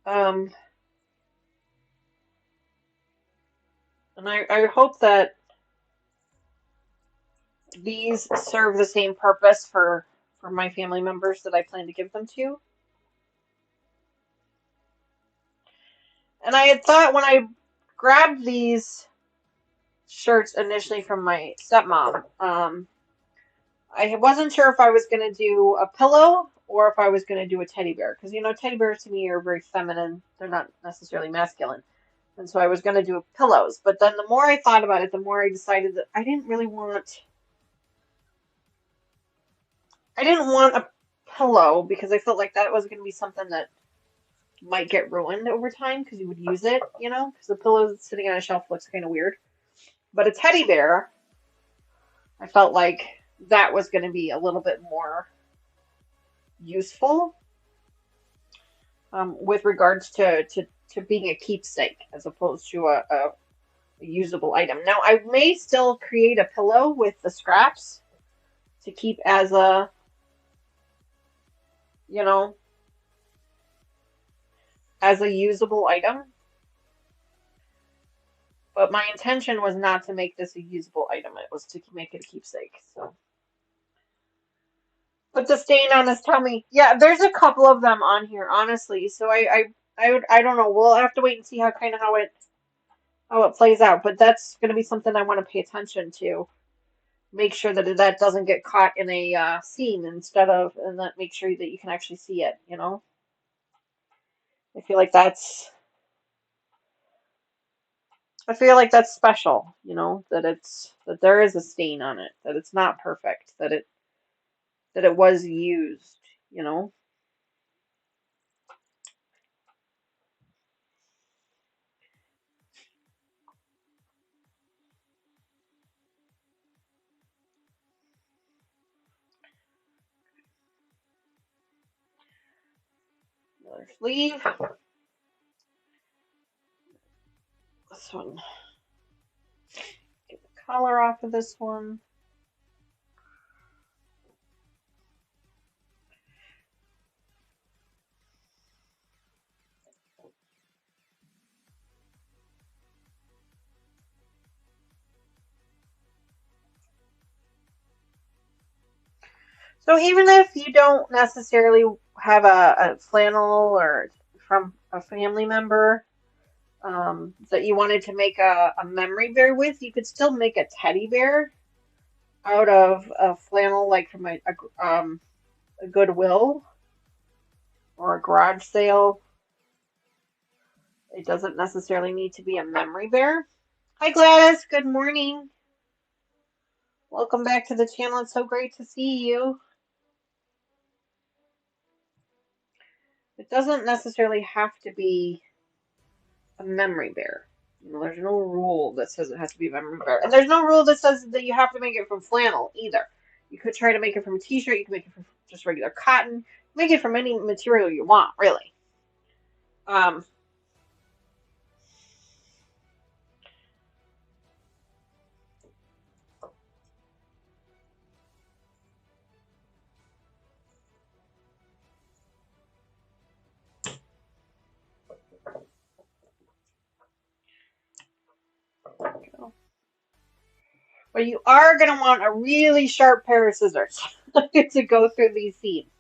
Um, and I hope that these serve the same purpose for my family members that I plan to give them to. And I had thought when I grabbed these shirts initially from my stepmom, I wasn't sure if I was going to do a pillow or if I was going to do a teddy bear. Because, teddy bears to me are very feminine. They're not necessarily masculine. And so I was going to do pillows. But then the more I thought about it, the more I decided that I didn't want a pillow because I felt like that was going to be something that might get ruined over time because you would use it, because the pillow sitting on a shelf looks kind of weird. But a teddy bear, I felt like that was going to be a little bit more useful with regards to being a keepsake as opposed to a usable item. Now, I may still create a pillow with the scraps to keep as you know, as a usable item. But my intention was not to make this a usable item. It was to make it a keepsake. So, put the stain on his tummy. Yeah, there's a couple of them on here, honestly. So I don't know. We'll have to wait and see how it plays out. But that's going to be something I want to pay attention to. Make sure that doesn't get caught in a seam and that make sure that you can actually see it. I feel like that's I feel like that's special. That there is a stain on it, that it's not perfect, that it was used. You know. Another sleeve. This one. Get the collar off of this one. So even if you don't necessarily have a flannel or from a family member that you wanted to make a memory bear with, you could still make a teddy bear out of a flannel, like from a Goodwill or a garage sale. It doesn't necessarily need to be a memory bear. Hi Gladys, good morning. Welcome back to the channel. It's so great to see you. It doesn't necessarily have to be a memory bear. There's no rule that says it has to be a memory bear. And there's no rule that says that you have to make it from flannel either. You could try to make it from a t-shirt. You can make it from just regular cotton. Make it from any material you want, really. Um, but you are going to want a really sharp pair of scissors to go through these seams.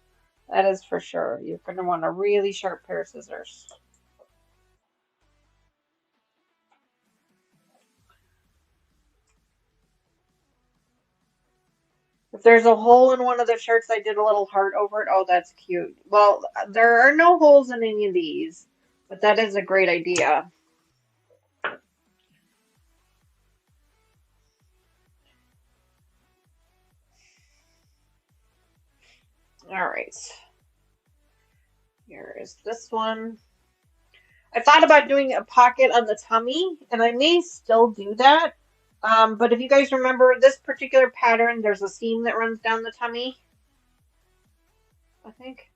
That is for sure. You're going to want a really sharp pair of scissors. If there's a hole in one of the shirts, I did a little heart over it. Oh, that's cute. Well, there are no holes in any of these, but that is a great idea. All right. Here is this one. I thought about doing a pocket on the tummy, and I may still do that. But if you guys remember this particular pattern, there's a seam that runs down the tummy, I think.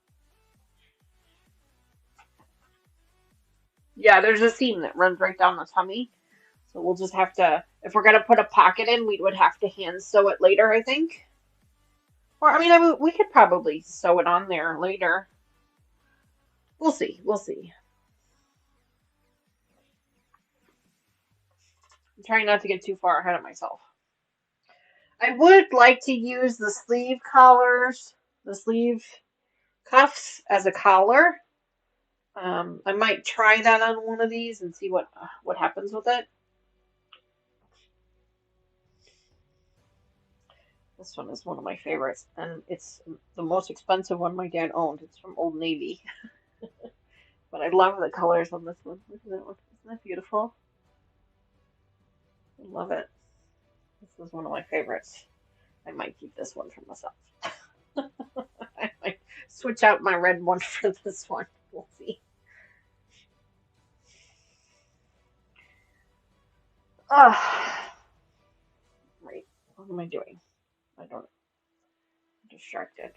Yeah, there's a seam that runs right down the tummy. So we'll just have to, if we're going to put a pocket in, we would have to hand sew it later, I think. Or, I mean, we could probably sew it on there later. We'll see. We'll see. I'm trying not to get too far ahead of myself. I would like to use the sleeve collars, the sleeve cuffs as a collar. I might try that on one of these and see what happens with it. This one is one of my favorites, and it's the most expensive one my dad owned. It's from Old Navy, but I love the colors on this one. Look at that one. Isn't that beautiful? I love it. This is one of my favorites. I might keep this one for myself. I might switch out my red one for this one. We'll see. Ah, right. What am I doing? I don't. I'm distracted.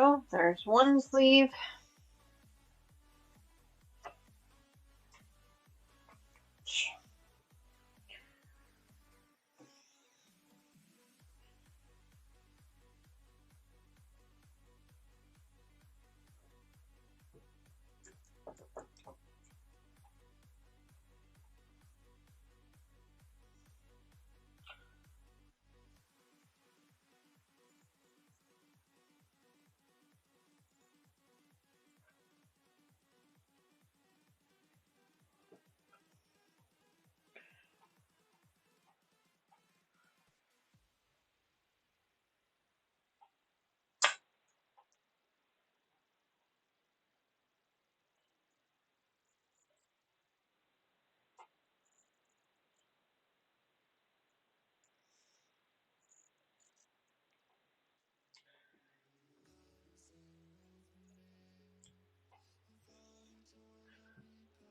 Oh, there's one sleeve.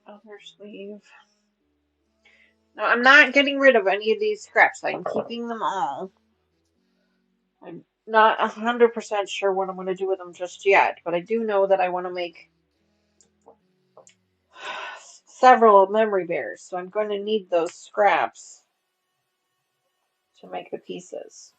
Other sleeve. No, I'm not getting rid of any of these scraps. I'm keeping them all. I'm not 100% sure what I'm going to do with them just yet, but I do know that I want to make several memory bears, so I'm going to need those scraps to make the pieces.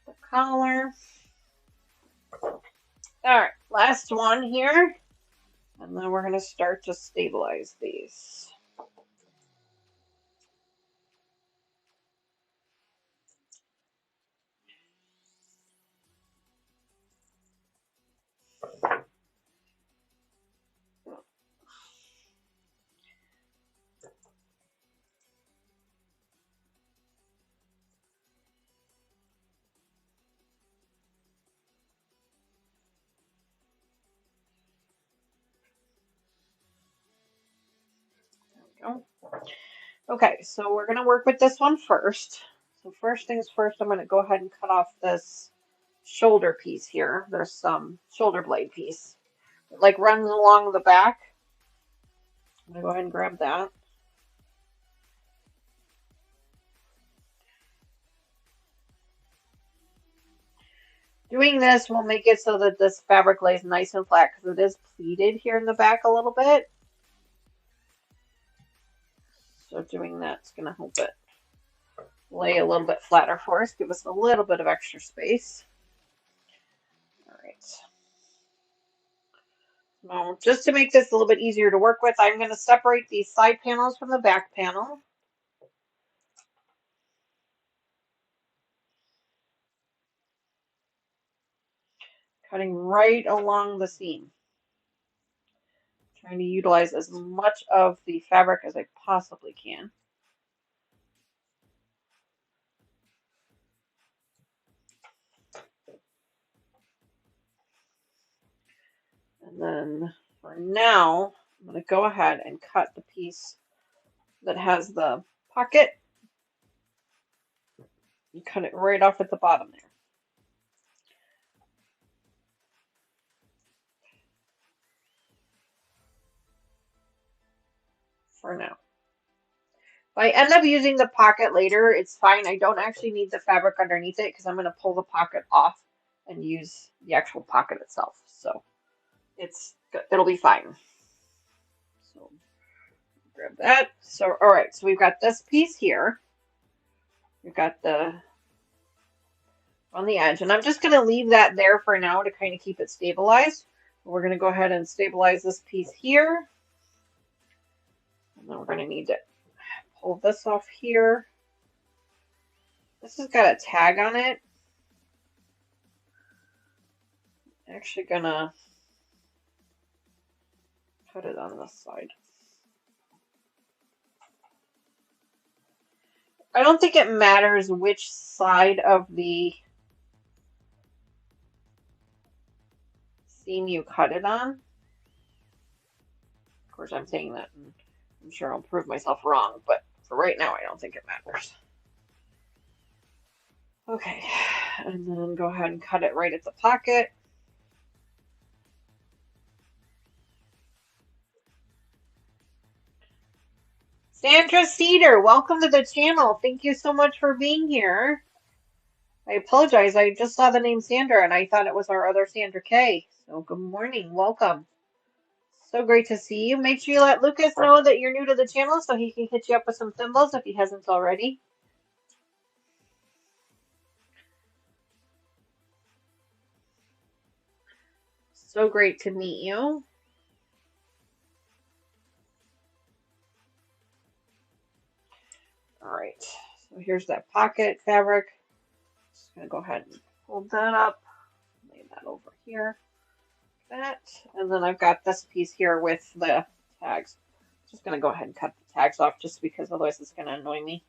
The collar. Alright, last one here. And then we're going to start to stabilize these. go. Okay, so we're going to work with this one first. So first things first, I'm going to go ahead and cut off this shoulder piece here. There's some shoulder blade piece. It like runs along the back. I'm going to go ahead and grab that. Doing this will make it so that this fabric lays nice and flat because it is pleated here in the back a little bit. So doing that's going to help it lay a little bit flatter for us, give us a little bit of extra space. All right. Now, just to make this a little bit easier to work with, I'm going to separate these side panels from the back panel. Cutting right along the seam. Trying to utilize as much of the fabric as I possibly can. And then for now, I'm going to go ahead and cut the piece that has the pocket. You cut it right off at the bottom there. For now. If I end up using the pocket later, it's fine. I don't actually need the fabric underneath it because I'm going to pull the pocket off and use the actual pocket itself. So it'll be fine. So grab that. So all right, so we've got this piece here. We've got the on the edge, and I'm just going to leave that there for now to kind of keep it stabilized. We're going to go ahead and stabilize this piece here. And then we're going to need to pull this off here. This has got a tag on it. I'm actually gonna cut it on this side. I don't think it matters which side of the seam you cut it on. Of course, I'm saying that, and I'm sure I'll prove myself wrong, but for right now, I don't think it matters. Okay, and then go ahead and cut it right at the pocket. Sandra Cedar, welcome to the channel. Thank you so much for being here. I apologize. I just saw the name Sandra and I thought it was our other Sandra K. So good morning. Welcome. So great to see you. Make sure you let Lucas know that you're new to the channel so he can hit you up with some thimbles if he hasn't already. So great to meet you. All right, so here's that pocket fabric. Just gonna go ahead and hold that up, lay that over here, that, and then I've got this piece here with the tags. Just gonna go ahead and cut the tags off just because otherwise it's gonna annoy me.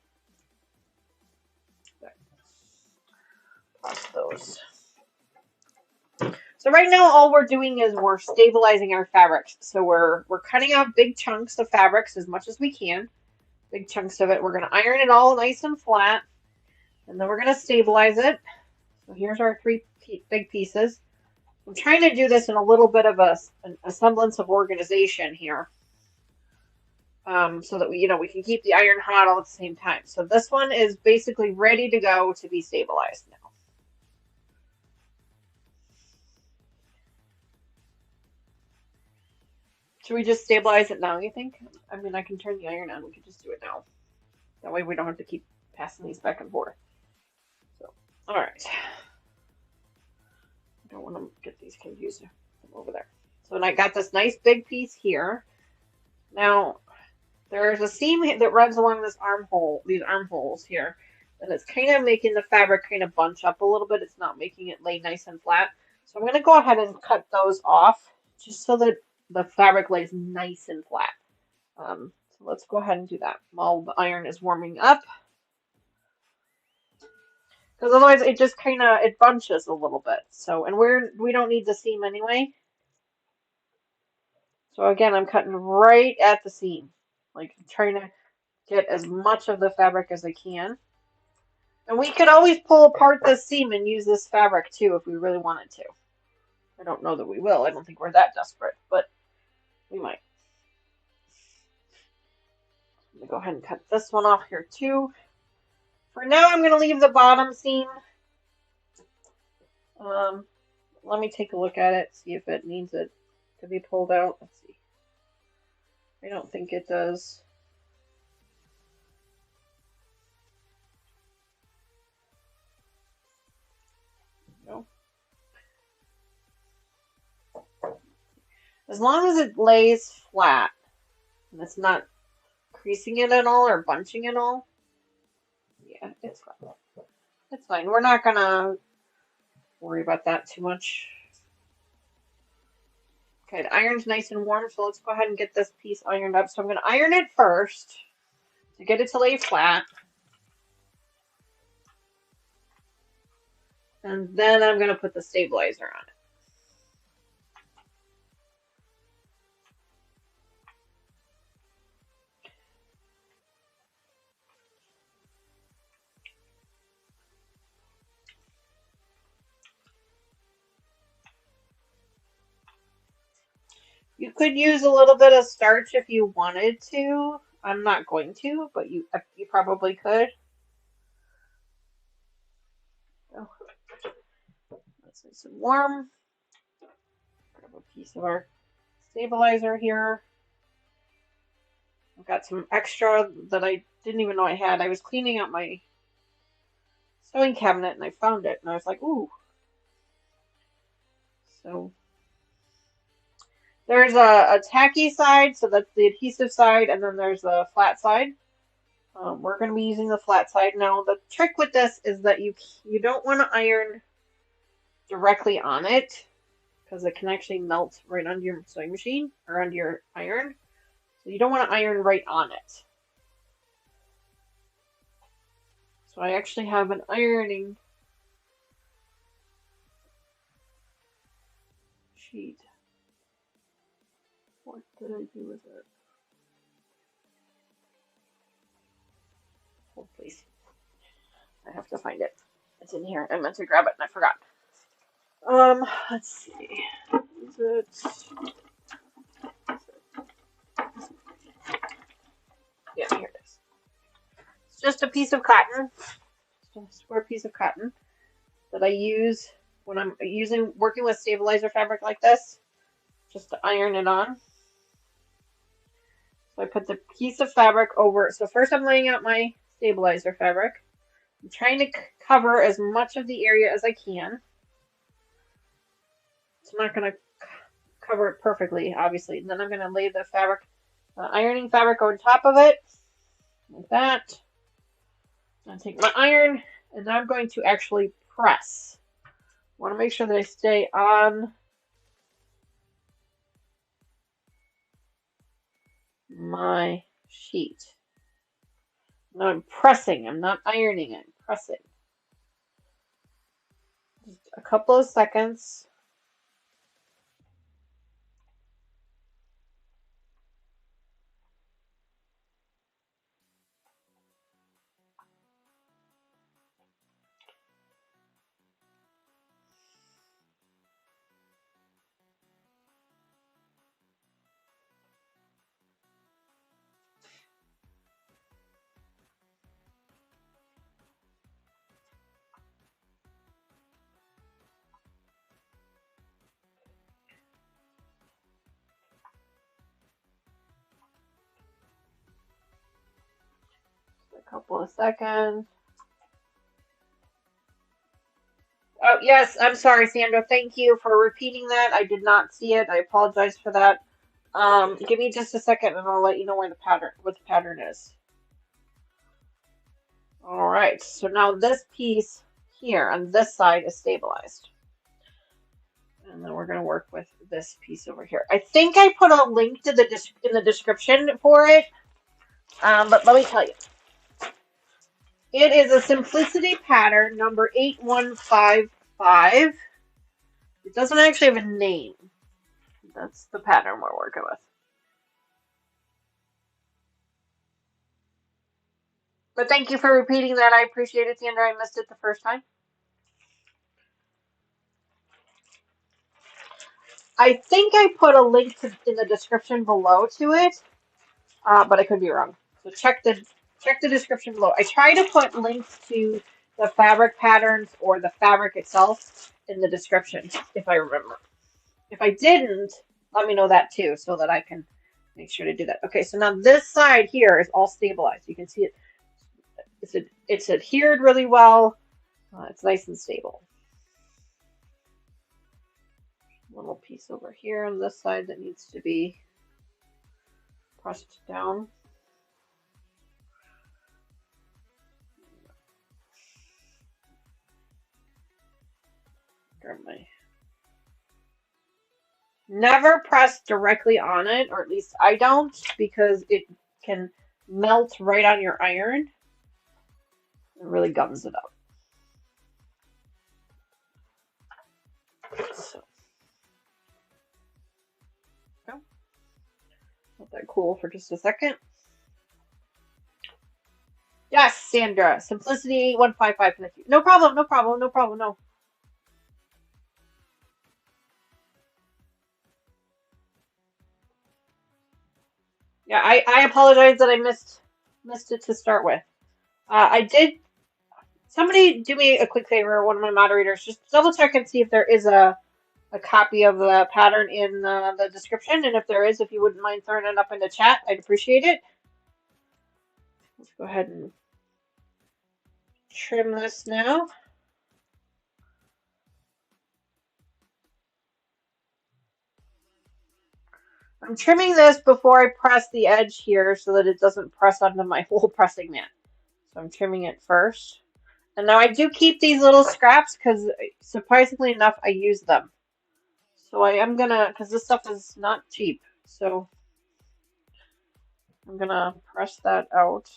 Toss those. So right now all we're doing is we're stabilizing our fabrics. So we're cutting out big chunks of fabrics as much as we can. Big chunks of it. We're going to iron it all nice and flat. And then we're going to stabilize it. So here's our three big pieces. I'm trying to do this in a little bit of a semblance of organization here. So that we can keep the iron hot all at the same time. So this one is basically ready to go to be stabilized now. Should we just stabilize it now, you think? I mean, I can turn the iron on. We can just do it now. That way we don't have to keep passing these back and forth. So, all right. I don't want to get these confused over there. So I got this nice big piece here. Now, there's a seam that runs along this armhole, these armholes here. And it's kind of making the fabric kind of bunch up a little bit. It's not making it lay nice and flat. So I'm going to go ahead and cut those off just so that the fabric lays nice and flat. So let's go ahead and do that while the iron is warming up. Because otherwise it just it bunches a little bit. So, and we don't need the seam anyway. So again, I'm cutting right at the seam. Like trying to get as much of the fabric as I can. And we could always pull apart this seam and use this fabric too if we really wanted to. I don't know that we will. I don't think we're that desperate, but we might. I'm going to go ahead and cut this one off here too. For now, I'm going to leave the bottom seam. Let me take a look at it, see if it needs it to be pulled out. Let's see. I don't think it does. No. As long as it lays flat and it's not creasing it at all or bunching at all, yeah, it's fine. It's fine. We're not gonna worry about that too much. Okay, the iron's nice and warm, so let's go ahead and get this piece ironed up. So I'm gonna iron it first to get it to lay flat. And then I'm gonna put the stabilizer on it. You could use a little bit of starch if you wanted to. I'm not going to, but you probably could. Oh, that's nice and warm. Grab a piece of our stabilizer here. I've got some extra that I didn't even know I had. I was cleaning out my sewing cabinet and I found it and I was like, ooh. So there's a tacky side, so that's the adhesive side, and then there's a flat side. We're going to be using the flat side. Now, the trick with this is that you don't want to iron directly on it because it can actually melt right onto your sewing machine or onto your iron. So you don't want to iron right on it. So I actually have an ironing sheet. What did I do with it? Hold, please. I have to find it. It's in here. I meant to grab it and I forgot. Let's see. Is it? Yeah, here it is. It's just a piece of cotton. Just a square piece of cotton that I use when I'm working with stabilizer fabric like this, just to iron it on. So I put the piece of fabric over. So first I'm laying out my stabilizer fabric. I'm trying to cover as much of the area as I can. It's not going to cover it perfectly, obviously. And then I'm going to lay the fabric, ironing fabric on top of it, like that. I'm going to take my iron, and I'm going to actually press. I want to make sure that I stay on my sheet. Now I'm pressing. I'm not ironing, I'm pressing. Just a couple of seconds. A couple of seconds. Oh, yes, I'm sorry, Sandra. Thank you for repeating that. I did not see it. I apologize for that. Give me just a second and I'll let you know what the pattern is. All right, so now this piece here on this side is stabilized. And then we're going to work with this piece over here. I think I put a link to in the description for it, but let me tell you. It is a Simplicity pattern number 8155. It doesn't actually have a name. That's the pattern we're working with. But thank you for repeating that. I appreciate it, Sandra. I missed it the first time. I think I put a link in the description below to it, but I could be wrong. So check the description below. I try to put links to the fabric patterns or the fabric itself in the description if I remember. If I didn't, let me know that too, so that I can make sure to do that. Okay, so now this side here is all stabilized. You can see it. It's adhered really well. It's nice and stable. Little piece over here on this side that needs to be pressed down. Grab my. Never press directly on it, or at least I don't, because it can melt right on your iron. It really gums it up. So, okay. Let that cool for just a second. Yes, Sandra. Simplicity 155. Thank you. No problem. No problem. No problem. No. Yeah, I apologize that I missed it to start with. I did. Somebody do me a quick favor. One of my moderators, just double check and see if there is a copy of the pattern in the description, and if there is, if you wouldn't mind throwing it up in the chat, I'd appreciate it. Let's go ahead and trim this now. I'm trimming this before I press the edge here so that it doesn't press onto my whole pressing mat. So I'm trimming it first. And now I do keep these little scraps because surprisingly enough, I use them. So I am gonna, because this stuff is not cheap. So I'm gonna press that out.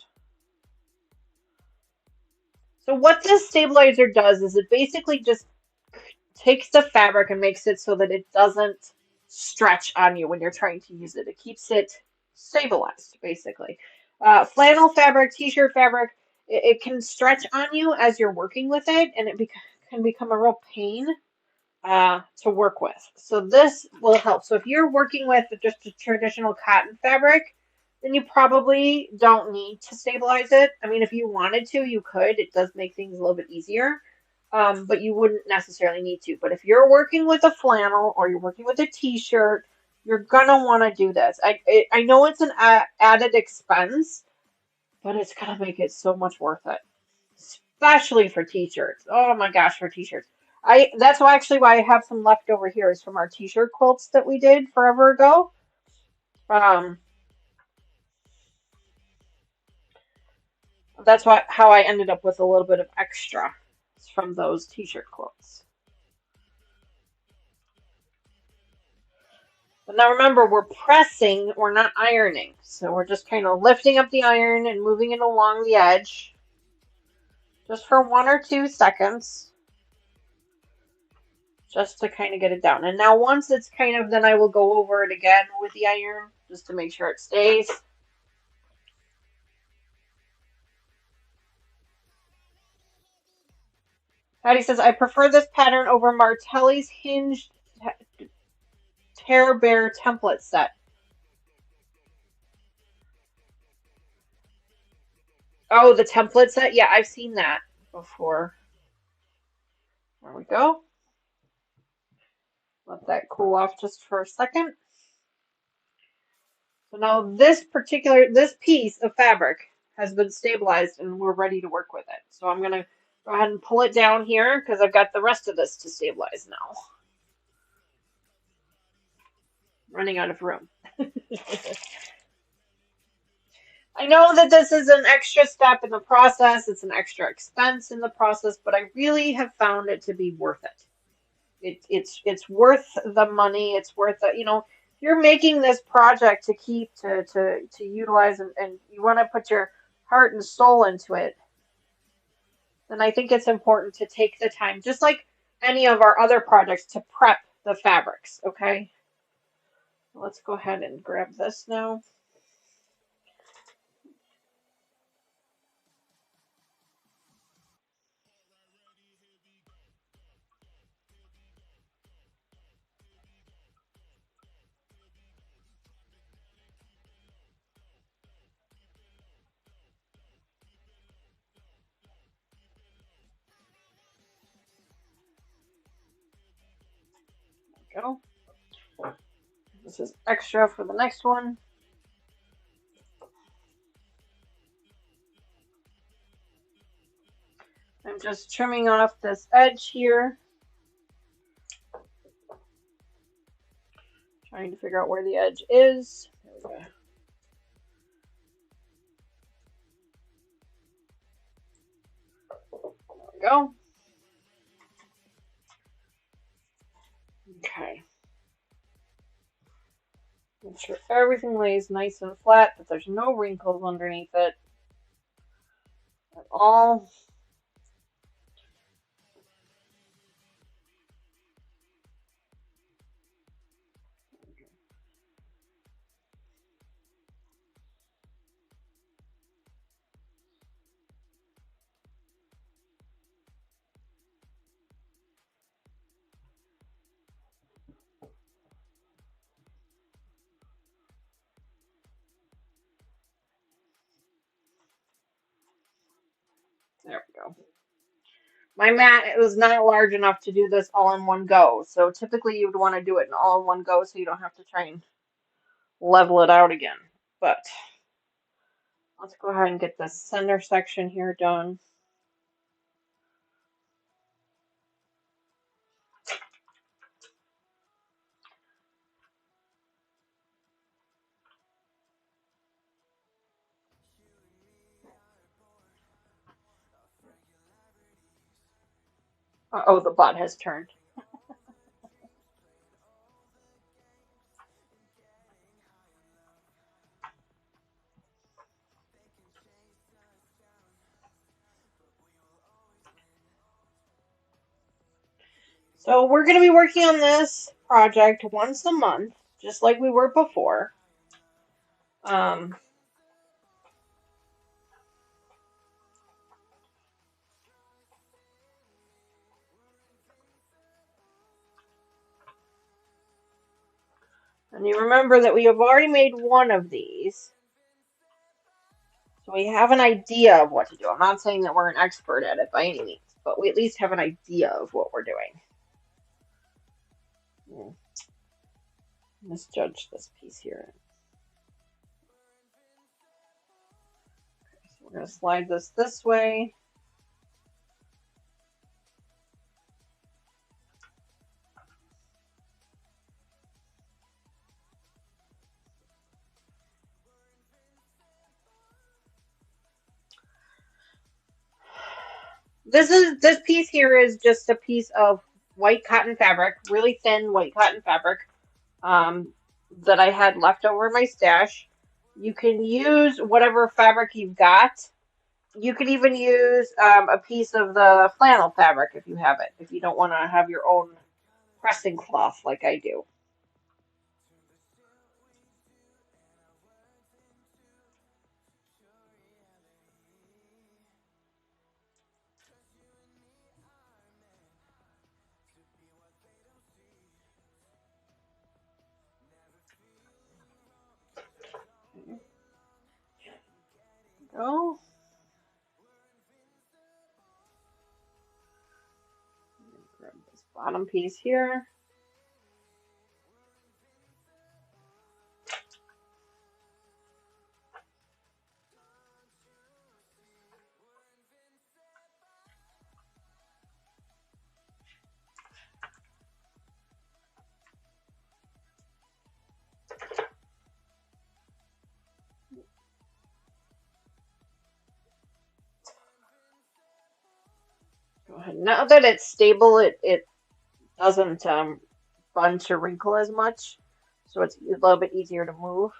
So what this stabilizer does is it basically just takes the fabric and makes it so that it doesn't stretch on you when you're trying to use it. It keeps it stabilized, basically. Flannel fabric, t-shirt fabric, it can stretch on you as you're working with it, and it can become a real pain to work with. So this will help. So if you're working with just a traditional cotton fabric, then you probably don't need to stabilize it. I mean, if you wanted to, you could. It does make things a little bit easier, but you wouldn't necessarily need to. But if you're working with a flannel or you're working with a t-shirt, you're gonna want to do this. I know it's an added expense, but it's gonna make it so much worth it, especially for t-shirts. Oh my gosh, for t-shirts. That's why I have some left over here is from our t-shirt quilts that we did forever ago. Um, that's how I ended up with a little bit of extra from those t-shirt quilts. But now remember, we're pressing, we're not ironing. So we're just kind of lifting up the iron and moving it along the edge just for 1 or 2 seconds. Just to kind of get it down. And now once it's kind of, then I will go over it again with the iron just to make sure it stays. Patty says, I prefer this pattern over Martelli's hinged Terror Bear template set. Oh, the template set? Yeah, I've seen that before. There we go. Let that cool off just for a second. So now this piece of fabric has been stabilized and we're ready to work with it. So I'm going to go ahead and pull it down here because I've got the rest of this to stabilize now. Running out of room. I know that this is an extra step in the process, it's an extra expense in the process, but I really have found it to be worth it. It's worth the money, it's worth it. You know, if you're making this project to keep to utilize and you want to put your heart and soul into it, then I think it's important to take the time, just like any of our other projects, to prep the fabrics, okay? Let's go ahead and grab this now. Go. This is extra for the next one. I'm just trimming off this edge here. Trying to figure out where the edge is. There we go. There we go. Okay. Make sure everything lays nice and flat, that there's no wrinkles underneath it at all. There we go. My mat was not large enough to do this all in one go, so typically you would want to do it in all in one go so you don't have to try and level it out again. But let's go ahead and get the center section here done. Oh, the butt has turned. So we're going to be working on this project once a month, just like we were before. Um, and you remember that we have already made one of these. So we have an idea of what to do. I'm not saying that we're an expert at it by any means, but we at least have an idea of what we're doing. Misjudge this piece here. Okay, so we're going to slide this way. This piece here is just a piece of white cotton fabric, really thin white cotton fabric, that I had left over in my stash. You can use whatever fabric you've got. You could even use a piece of the flannel fabric if you have it, if you don't want to have your own pressing cloth like I do. Go. Grab this bottom piece here. Go ahead. Now that it's stable, it doesn't bunch or wrinkle as much, so it's a little bit easier to move.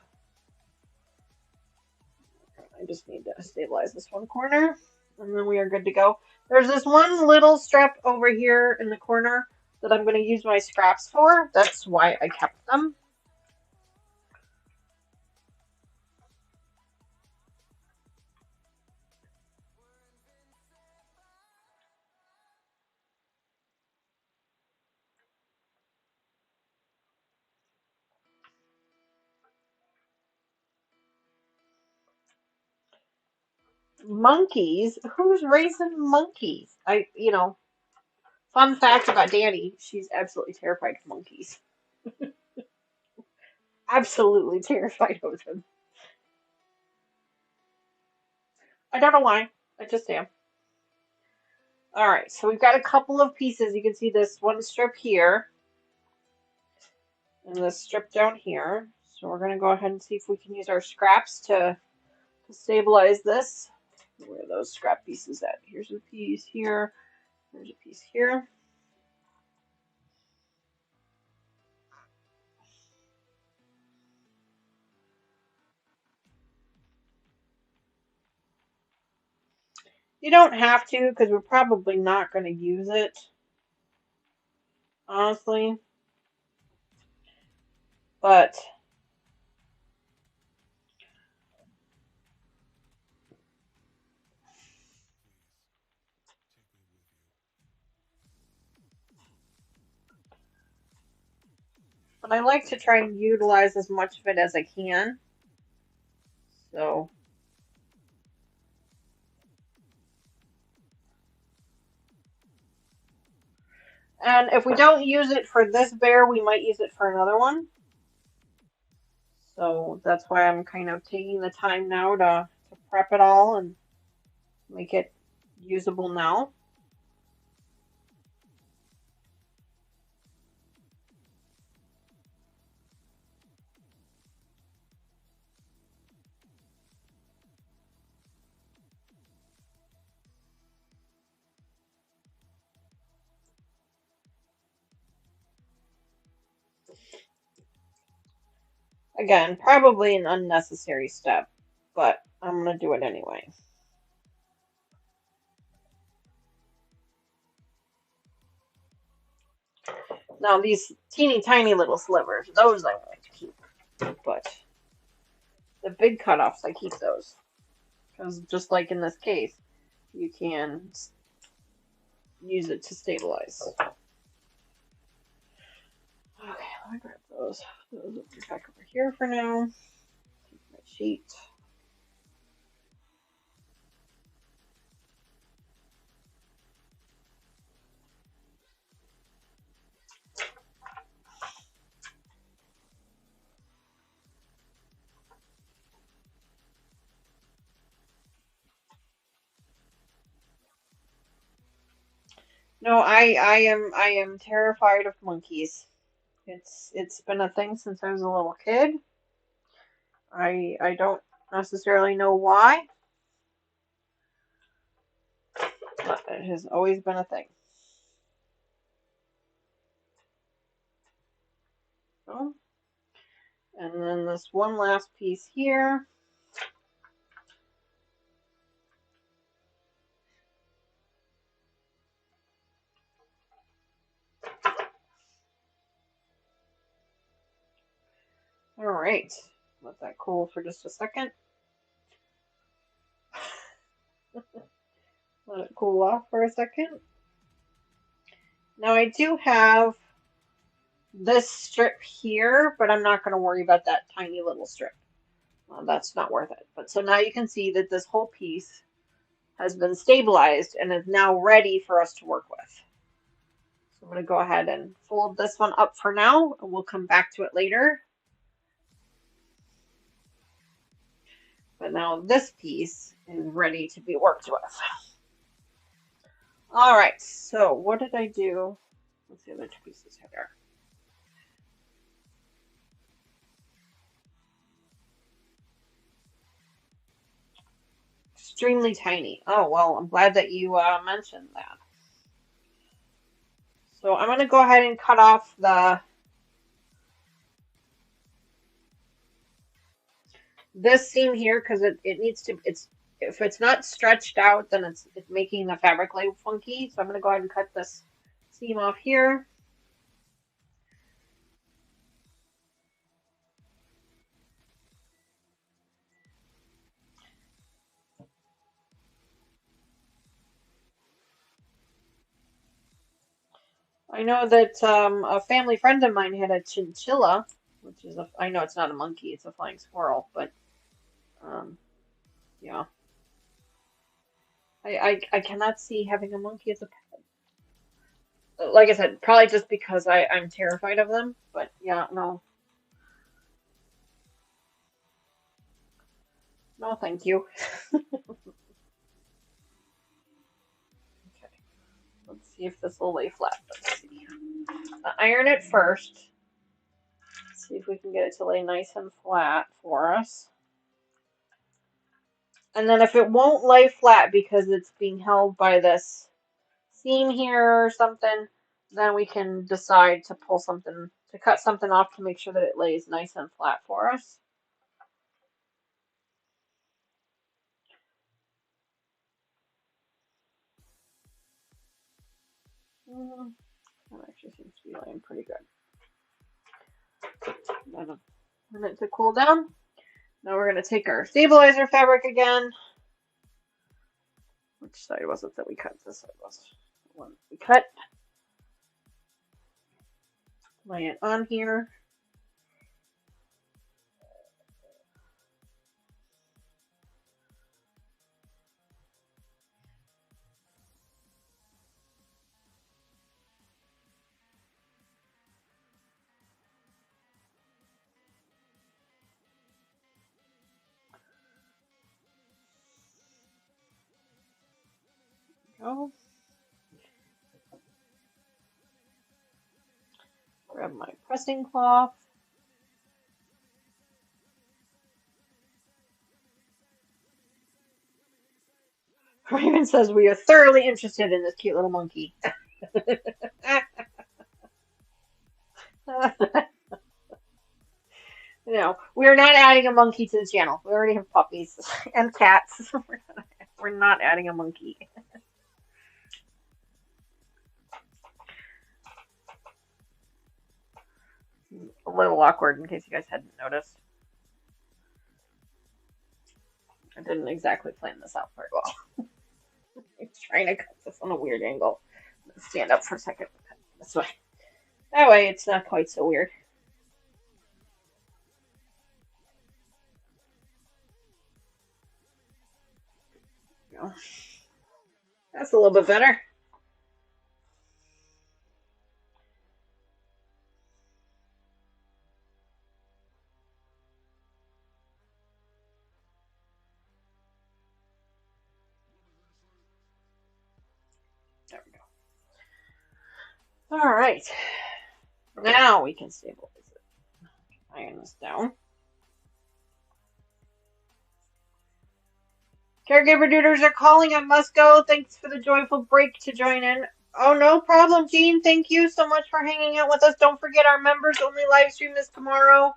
I just need to stabilize this one corner, and then we are good to go. There's this one little strap over here in the corner that I'm going to use my scraps for. That's why I kept them. Monkeys? Who's raising monkeys? Fun fact about Danny, she's absolutely terrified of monkeys. Absolutely terrified of them. I don't know why. I just am. Alright, so we've got a couple of pieces. You can see this one strip here and this strip down here. So we're going to go ahead and see if we can use our scraps to stabilize this. Where are those scrap pieces at? Here's a piece here. There's a piece here. You don't have to because we're probably not going to use it, honestly. But I like to try and utilize as much of it as I can. So, and if we don't use it for this bear, we might use it for another one. So that's why I'm kind of taking the time now to prep it all and make it usable now. Again, probably an unnecessary step, but I'm going to do it anyway. Now, these teeny tiny little slivers, those I want to keep, but the big cutoffs, I keep those. Because just like in this case, you can use it to stabilize. Okay, let me grab those. Those will be back over here for now. Take my sheet. No, I am terrified of monkeys. It's been a thing since I was a little kid. I don't necessarily know why, but it has always been a thing. So, and then this one last piece here. All right, let that cool for just a second. Let it cool off for a second. Now I do have this strip here, but I'm not going to worry about that tiny little strip. That's not worth it. But so now you can see that this whole piece has been stabilized and is now ready for us to work with. So I'm going to go ahead and fold this one up for now, and we'll come back to it later. But now this piece is ready to be worked with. All right, so what did I do? Let's see the other two pieces here. Extremely tiny. Oh, well, I'm glad that you mentioned that. So I'm going to go ahead and cut off this seam here because it needs to, if it's not stretched out, then it's making the fabric lay funky. So I'm going to go ahead and cut this seam off here. I know that a family friend of mine had a chinchilla, which is I know it's not a monkey, it's a flying squirrel, but um, yeah. I cannot see having a monkey as a pet. Like I said, probably just because I'm terrified of them. But yeah, no, no, thank you. Okay, let's see if this will lay flat. Let's see. Iron it first. See if we can get it to lay nice and flat for us. And then if it won't lay flat because it's being held by this seam here or something, then we can decide to pull something, to cut something off to make sure that it lays nice and flat for us. That actually seems to be laying pretty good. Then a minute to cool down. Now we're going to take our stabilizer fabric again. Which side was it that we cut? This side was the one we cut. Lay it on here. Go. Grab my pressing cloth. Raven says we are thoroughly interested in this cute little monkey. No, we're not adding a monkey to the channel. We already have puppies and cats. We're not adding a monkey. A little awkward in case you guys hadn't noticed. I didn't exactly plan this out very well. I'm trying to cut this on a weird angle. Stand up for a second. Cut this way. That way it's not quite so weird. That's a little bit better. There we go. All right. Now we can stabilize it. Iron this down. Caregiver duders are calling. I must go. Thanks for the joyful break to join in. Oh, no problem, Jean. Thank you so much for hanging out with us. Don't forget our members only live stream is tomorrow.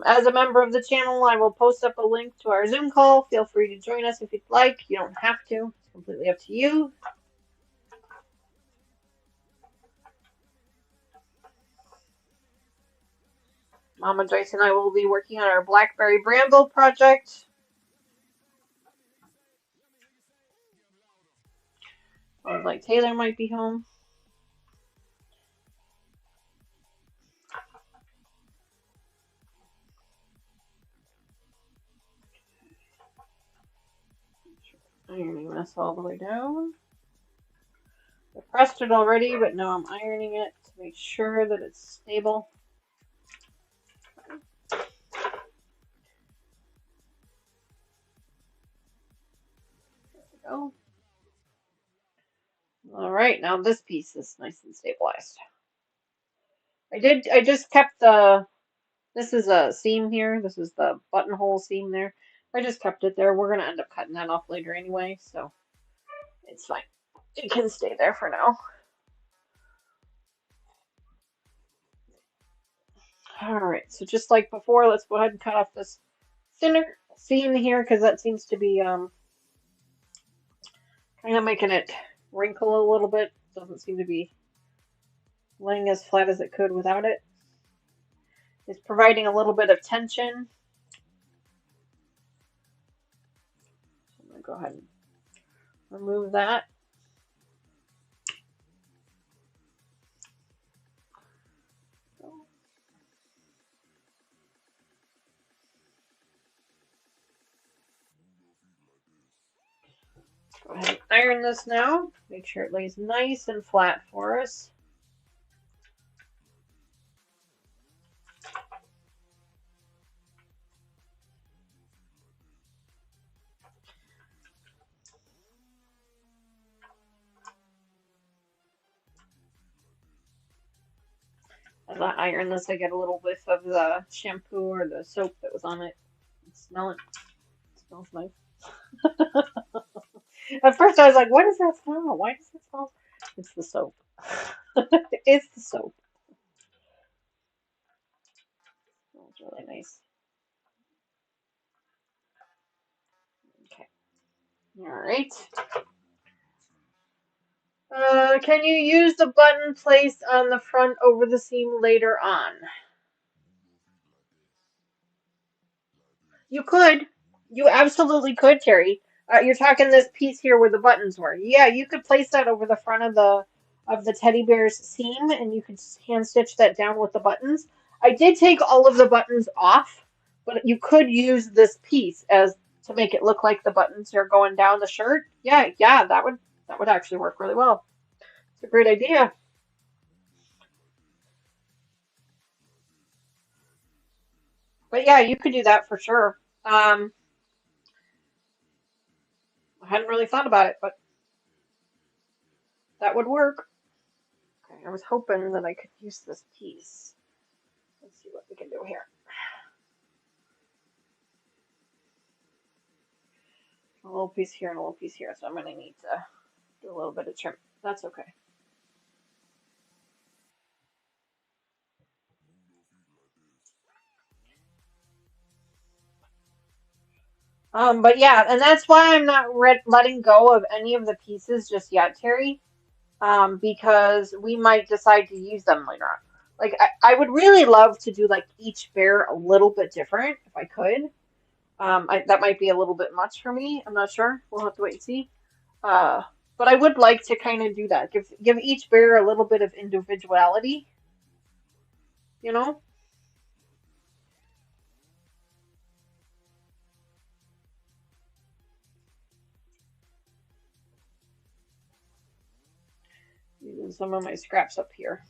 As a member of the channel, I will post up a link to our Zoom call. Feel free to join us if you'd like. You don't have to. It's completely up to you. Mama Joyce and I will be working on our Blackberry Bramble project. Sounds like Taylor might be home. Ironing this all the way down. I pressed it already, but now I'm ironing it to make sure that it's stable. There we go. All right, now this piece is nice and stabilized. I just kept this is a seam here. This is the buttonhole seam there. I just kept it there. We're going to end up cutting that off later anyway, so it's fine. It can stay there for now. All right, so just like before, let's go ahead and cut off this thinner seam here because that seems to be kind of making it wrinkle a little bit. Doesn't seem to be laying as flat as it could without it. It's providing a little bit of tension. So I'm going to go ahead and remove that. Go ahead and iron this now. Make sure it lays nice and flat for us. As I iron this, I get a little whiff of the shampoo or the soap that was on it. Smell it. It smells nice. At first, I was like, "What does that smell? Why does it smell?" It's the soap. It's the soap. Smells really nice. Okay. All right. Can you use the button placed on the front over the seam later on? You could. You absolutely could, Terry. You're talking this piece here where the buttons were. Yeah, you could place that over the front of the teddy bear's seam, and you could hand stitch that down with the buttons. I did take all of the buttons off, but you could use this piece as to make it look like the buttons are going down the shirt. Yeah, yeah, that would actually work really well. It's a great idea. But yeah, you could do that for sure. I hadn't really thought about it, but that would work. Okay, I was hoping that I could use this piece. Let's see what we can do here. A little piece here and a little piece here, so I'm going to need to do a little bit of trim. That's okay. But yeah, and that's why I'm not letting go of any of the pieces just yet, Terry. Because we might decide to use them later on. Like I would really love to do like each bear a little bit different if I could. That might be a little bit much for me. I'm not sure. We'll have to wait and see. Uh, but I would like to kind of do that. Give each bear a little bit of individuality, you know? Using some of my scraps up here.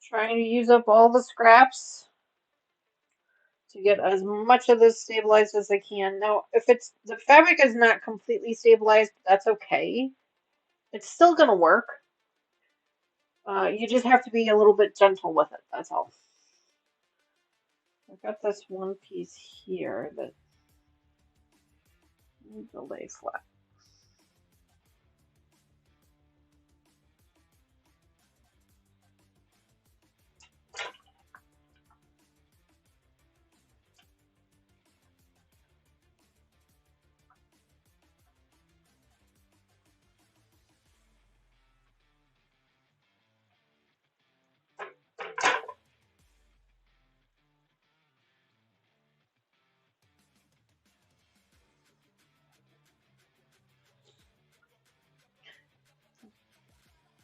Trying to use up all the scraps to get as much of this stabilized as I can. Now, if it's the fabric is not completely stabilized, that's okay. It's still gonna work. You just have to be a little bit gentle with it. That's all. I've got this one piece here that needs to lay flat.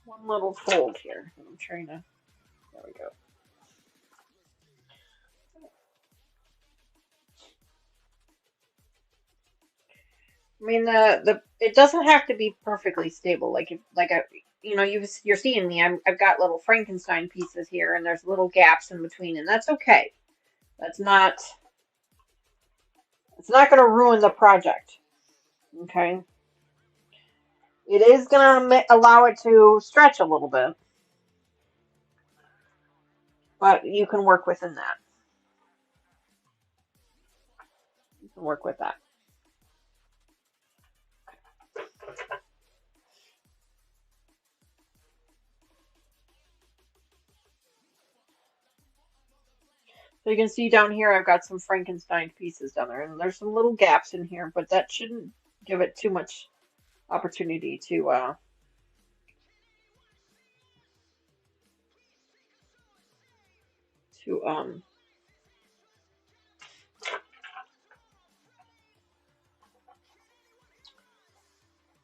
One little fold here. I'm trying to. There we go. I mean, the it doesn't have to be perfectly stable. Like if like I, you're seeing me. I've got little Frankenstein pieces here, and there's little gaps in between, and that's okay. That's not. It's not going to ruin the project. Okay. It is going to allow it to stretch a little bit, but you can work within that. You can work with that. So you can see down here I've got some Frankenstein pieces down there, and there's some little gaps in here, but that shouldn't give it too much opportunity to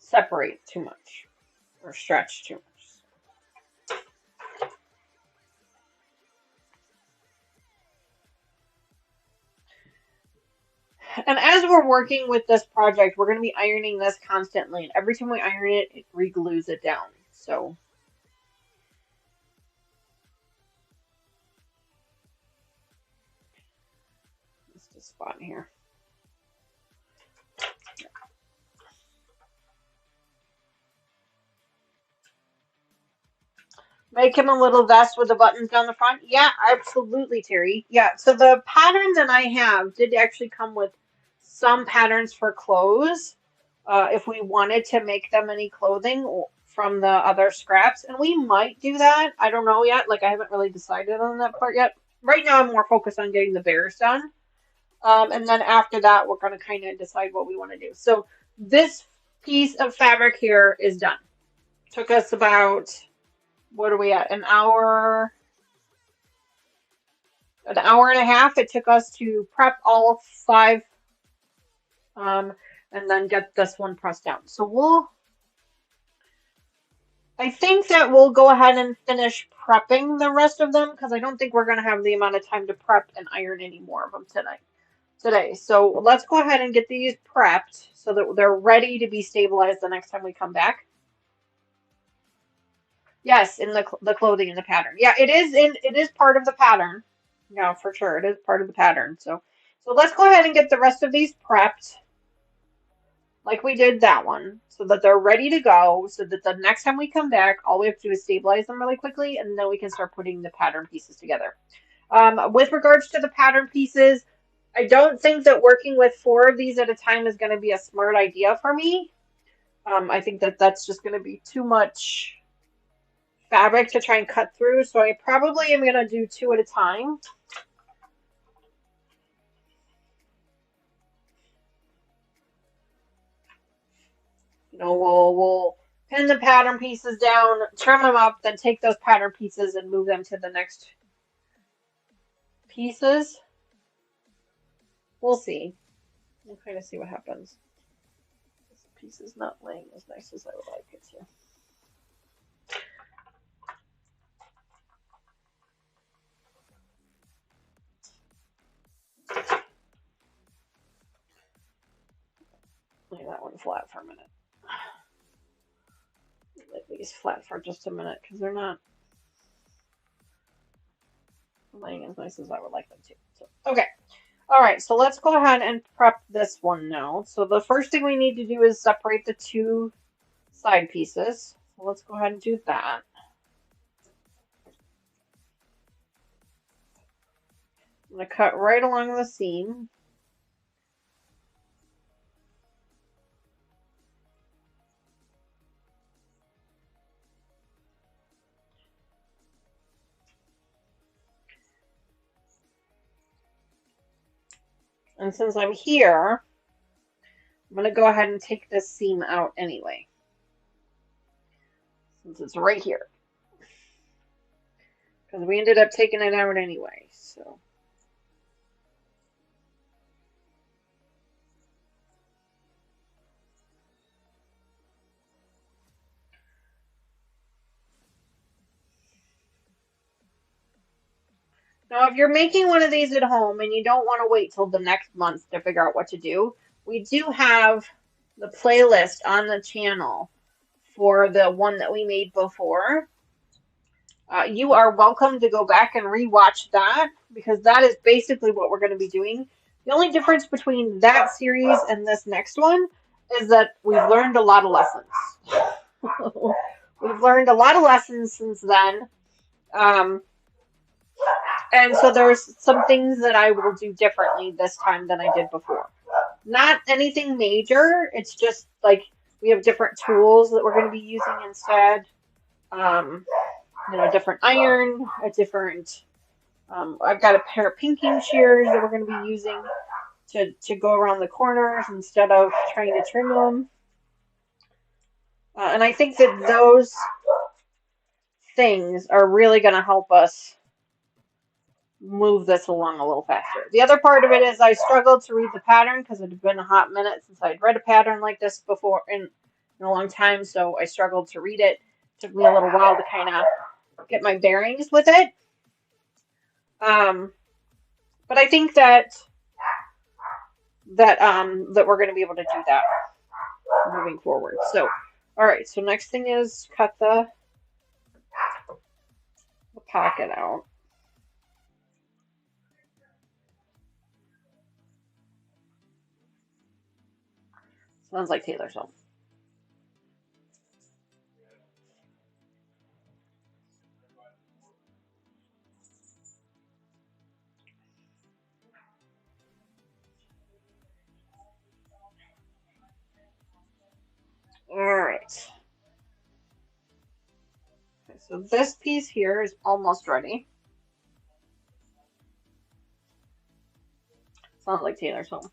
separate too much or stretch too much. And as we're working with this project, we're going to be ironing this constantly, and every time we iron it, it re-glues it down. So let's just spot here. Make him a little vest with the buttons down the front. Yeah, absolutely, Terry. Yeah, so the pattern that I have did actually come with some patterns for clothes. If we wanted to make them any clothing from the other scraps, and we might do that. I don't know yet. Like, I haven't really decided on that part yet. Right now, I'm more focused on getting the bears done. And then after that, we're going to kind of decide what we want to do. So this piece of fabric here is done. Took us about, what are we at? An hour and a half. It took us to prep all 5 and then get this one pressed down. So I think that we'll go ahead and finish prepping the rest of them because I don't think we're going to have the amount of time to prep and iron any more of them today. So let's go ahead and get these prepped so that they're ready to be stabilized the next time we come back. Yes, in the clothing and the pattern. Yeah, it is part of the pattern. Yeah, for sure. It is part of the pattern. So let's go ahead and get the rest of these prepped like we did that one so that they're ready to go so that the next time we come back, all we have to do is stabilize them really quickly and then we can start putting the pattern pieces together. With regards to the pattern pieces, I don't think that working with 4 of these at a time is going to be a smart idea for me. I think that that's just going to be too much fabric to try and cut through, so I probably am going to do 2 at a time. You know, we'll pin the pattern pieces down, trim them up, then take those pattern pieces and move them to the next pieces. We'll see. We'll kind of see what happens. This piece is not laying as nice as I would like it to. Lay that one flat for a minute. Lay these flat for just a minute because they're not laying as nice as I would like them to. So, okay. All right, so let's go ahead and prep this one now. So the first thing we need to do is separate the 2 side pieces. So let's go ahead and do that. I'm going to cut right along the seam. And since I'm here, I'm going to go ahead and take this seam out anyway. Since it's right here. Because we ended up taking it out anyway, so. Now, if you're making one of these at home and you don't want to wait till the next month to figure out what to do, we do have the playlist on the channel for the one that we made before. You are welcome to go back and rewatch that because that is basically what we're going to be doing. The only difference between that series and this next one is that we've learned a lot of lessons. We've learned a lot of lessons since then. And so there's some things that I will do differently this time than I did before. Not anything major. It's just like we have different tools that we're going to be using instead. You know, a different iron, a different I've got a pair of pinking shears that we're going to be using to go around the corners instead of trying to trim them. And I think that those things are really going to help us move this along a little faster. The other part of it is I struggled to read the pattern because it had been a hot minute since I'd read a pattern like this before in a long time, so I struggled to read it. It took me a little while to kind of get my bearings with it. But I think that we're going to be able to do that moving forward. So, all right. So next thing is cut the pocket out. Sounds like Taylor's home. All right. Okay, so this piece here is almost ready. Sounds like Taylor's home.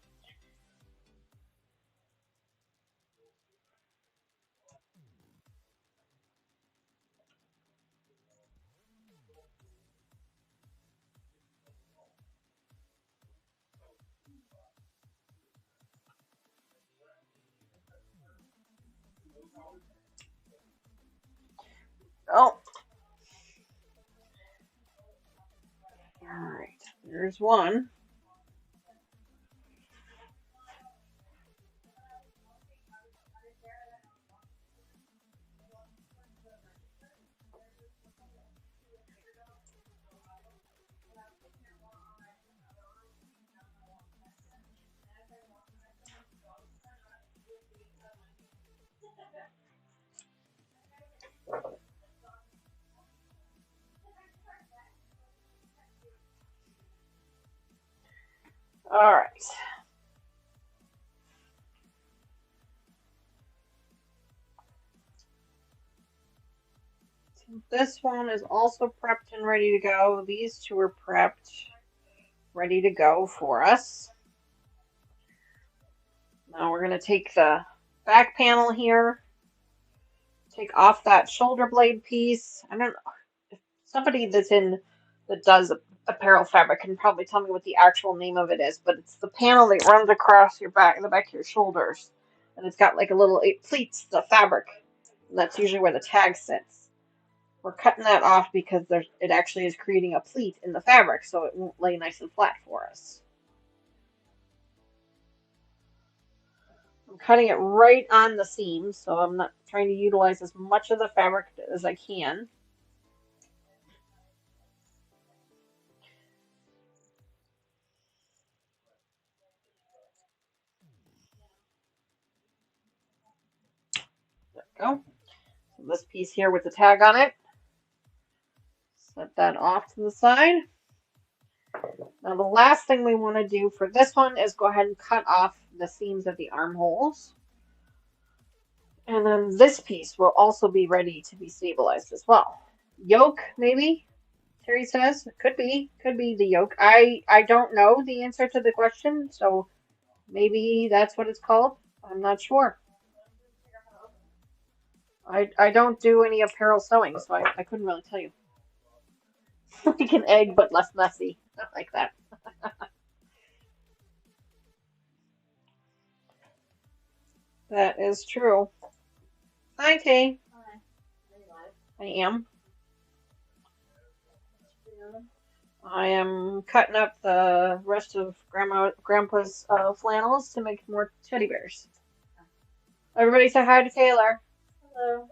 Oh. All right. There's one. All right. This one is also prepped and ready to go. These two are prepped, ready to go for us. Now we're going to take the back panel here, take off that shoulder blade piece. I don't know if somebody that does apparel fabric can probably tell me what the actual name of it is, but it's the panel that runs across your back, the back of your shoulders, and it's got like it pleats the fabric. And that's usually where the tag sits. We're cutting that off because it actually is creating a pleat in the fabric, so it won't lay nice and flat for us. I'm cutting it right on the seam, so I'm not trying to utilize as much of the fabric as I can. There we go. So this piece here with the tag on it. Set that off to the side. Now the last thing we want to do for this one is go ahead and cut off the seams of the armholes. And then this piece will also be ready to be stabilized as well. Yoke, maybe? Terry says. Could be the yoke. I don't know the answer to the question, so maybe that's what it's called. I'm not sure. I don't do any apparel sewing, so I couldn't really tell you. Like an egg, but less messy. Not like that. That is true. Hi, Tay. I am. I am cutting up the rest of Grandpa's flannels to make more teddy bears. Everybody say hi to Taylor. Hello.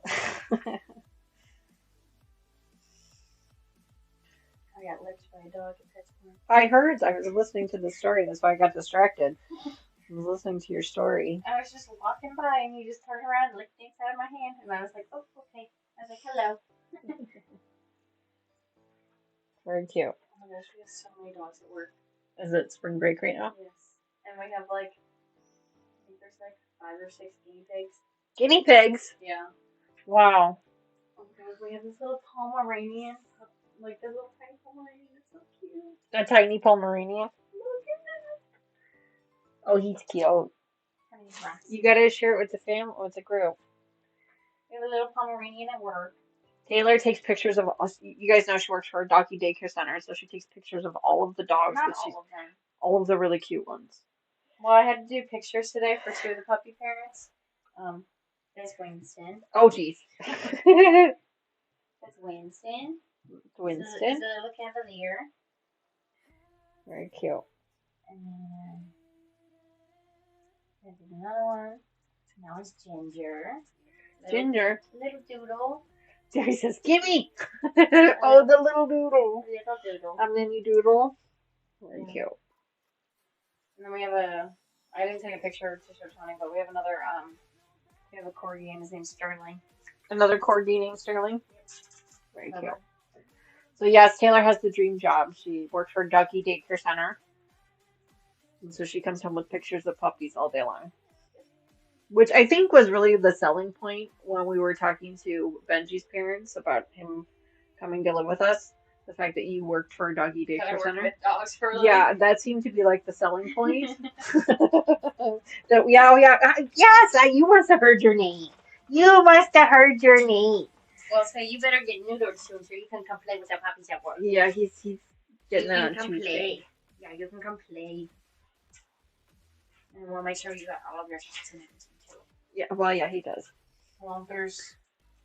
I got licked by a dog at PetSmart. I heard. I was listening to the story. That's why I got distracted. I was listening to your story. I was just walking by and you just turned around and licked the inside of my hand and I was like, oh, okay. I was like, hello. Very cute. Oh my gosh, we have so many dogs at work. Is it spring break right now? Yes. And we have like, I think there's like 5 or 6 guinea pigs. Guinea pigs? Yeah. Wow. Oh my god, we have this little Pomeranian, like the little tiny Pomeranian. It's So cute. A tiny Pomeranian. Oh, he's cute. You gotta share it with the family, with the group. We have a little Pomeranian at work. Taylor takes pictures of us. You guys know she works for a doggy daycare center, so she takes pictures of all of the dogs. Not all of them. All of the really cute ones. Well, I had to do pictures today for 2 of the puppy parents. There's Winston. Oh, geez. That's Winston. Winston. It's a little Cavalier. Very cute. And then there's another one. Now it's Ginger. Ginger. Little doodle. Jerry says, "Gimme!" Oh, the little doodle. Little doodle. A mini doodle. Very cute. And then we have I didn't take a picture to show Tony, but we have another, we have a corgi and his name's Sterling. Another corgi named Sterling. Very cute. So yes, Taylor has the dream job. She works for a doggy daycare center. And so she comes home with pictures of puppies all day long. Which I think was really the selling point when we were talking to Benji's parents about him coming to live with us. The fact that you worked for a doggy daycare center. With dogs for a living. Yeah, that seemed to be like the selling point. So, yes, you must have heard your name. You must have heard your name. Well, so you better get neutered soon so you can come play with the puppies at work. Yeah, he's getting that on come Tuesday. Play. Yeah, you can come play. And we'll make sure you got all of your shots and everything too. Yeah, well, yeah, he does. Well, I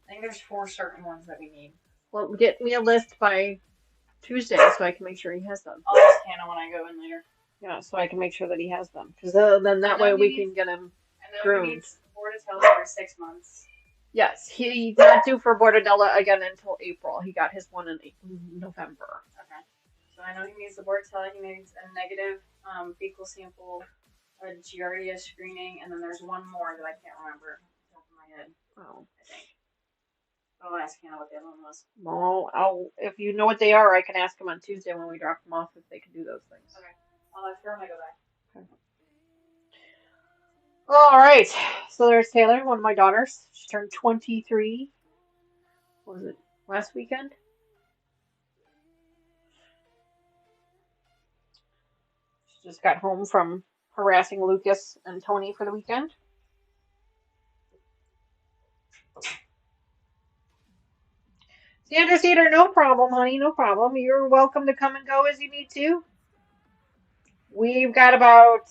think there's 4 certain ones that we need. Well, get me a list by Tuesday so I can make sure he has them. I'll ask Hannah when I go in later. Yeah, so I can make sure that he has them. Because then that way we can get him groomed. We need Bordetella for 6 months. Yes, he's not due for Bordetella again until April. He got his one in November. Okay. So I know he needs the Bordetella. He needs a negative fecal sample, a Giardia screening, and then there's one more that I can't remember off the top of my head. Oh. I think. I'll ask Hannah what the other one was. Well, if you know what they are, I can ask them on Tuesday when we drop them off if they can do those things. Okay. I'll ask her when I go back. Okay. All right. So there's Taylor, one of my daughters. She turned 23. What was it? Last weekend? She just got home from harassing Lucas and Tony for the weekend. Sandra Cedar, no problem, honey, no problem. You're welcome to come and go as you need to. We've got about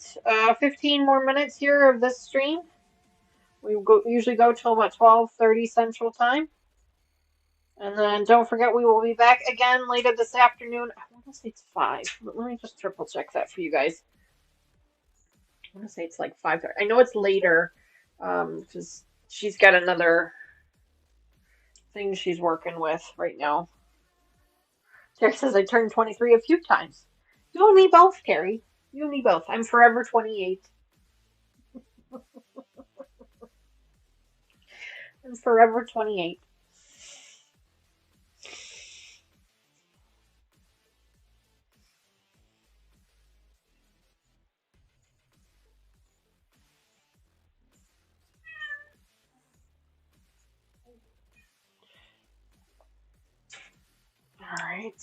15 more minutes here of this stream. We usually go till about 12:30 Central Time. And then don't forget we will be back again later this afternoon. I want to say it's 5, but let me just triple check that for you guys. I want to say it's like 5:30. I know it's later because she's got another thing she's working with right now. Terry says I turned 23 a few times. You and me both, Terry. You and me both. I'm forever 28. I'm forever 28. All right.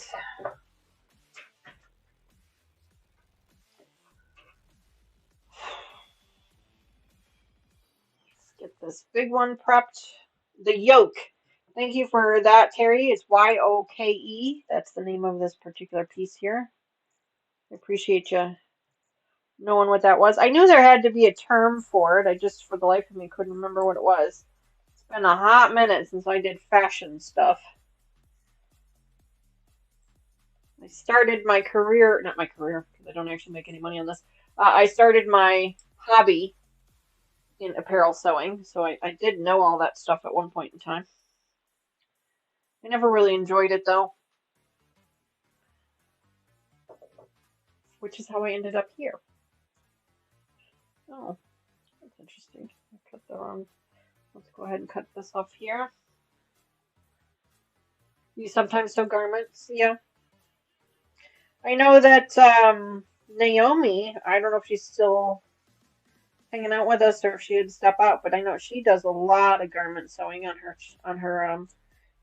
Let's get this big one prepped. The yoke. Thank you for that, Terry. It's YOKE. That's the name of this particular piece here. I appreciate you knowing what that was. I knew there had to be a term for it. I just, for the life of me, couldn't remember what it was. It's been a hot minute since I did fashion stuff. I started my career, not my career, because I don't actually make any money on this. I started my hobby in apparel sewing, so I did know all that stuff at one point in time. I never really enjoyed it, though. Which is how I ended up here. Oh, that's interesting. I cut the wrong. Let's go ahead and cut this off here. You sometimes sew garments, yeah. I know that Naomi, I don't know if she's still hanging out with us or if she had stepped out, but I know she does a lot of garment sewing on her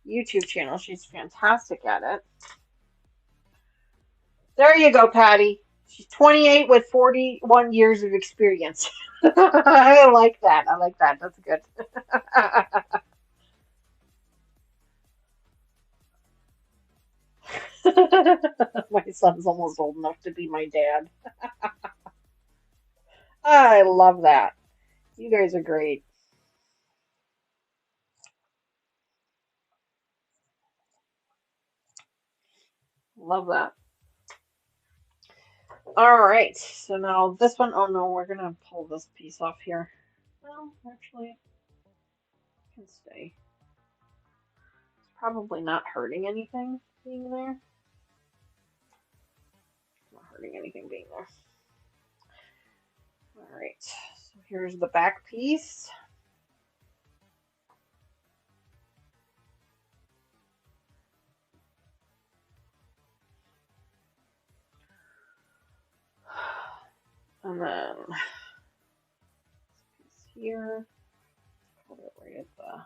YouTube channel. She's fantastic at it. There you go, Patty. She's 28 with 41 years of experience. I like that. I like that. That's good. My son's almost old enough to be my dad. I love that. You guys are great. Love that. All right. So now this one, oh no, we're gonna pull this piece off here. Well, actually, it can stay. It's probably not hurting anything being there. Not hurting anything being there. All right. So here's the back piece. And then this piece here. Put it right at the.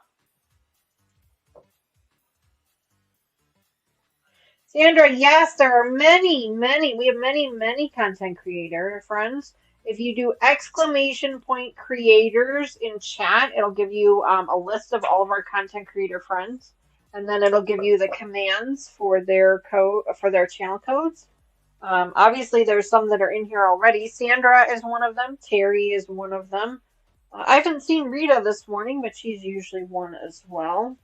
Sandra, yes, there are many. We have many content creator friends. If you do exclamation point creators in chat, it'll give you a list of all of our content creator friends, and then it'll give you the commands for their code for their channel codes. Obviously, there's some that are in here already. Sandra is one of them. Terry is one of them. I haven't seen Rita this morning, but she's usually one as well.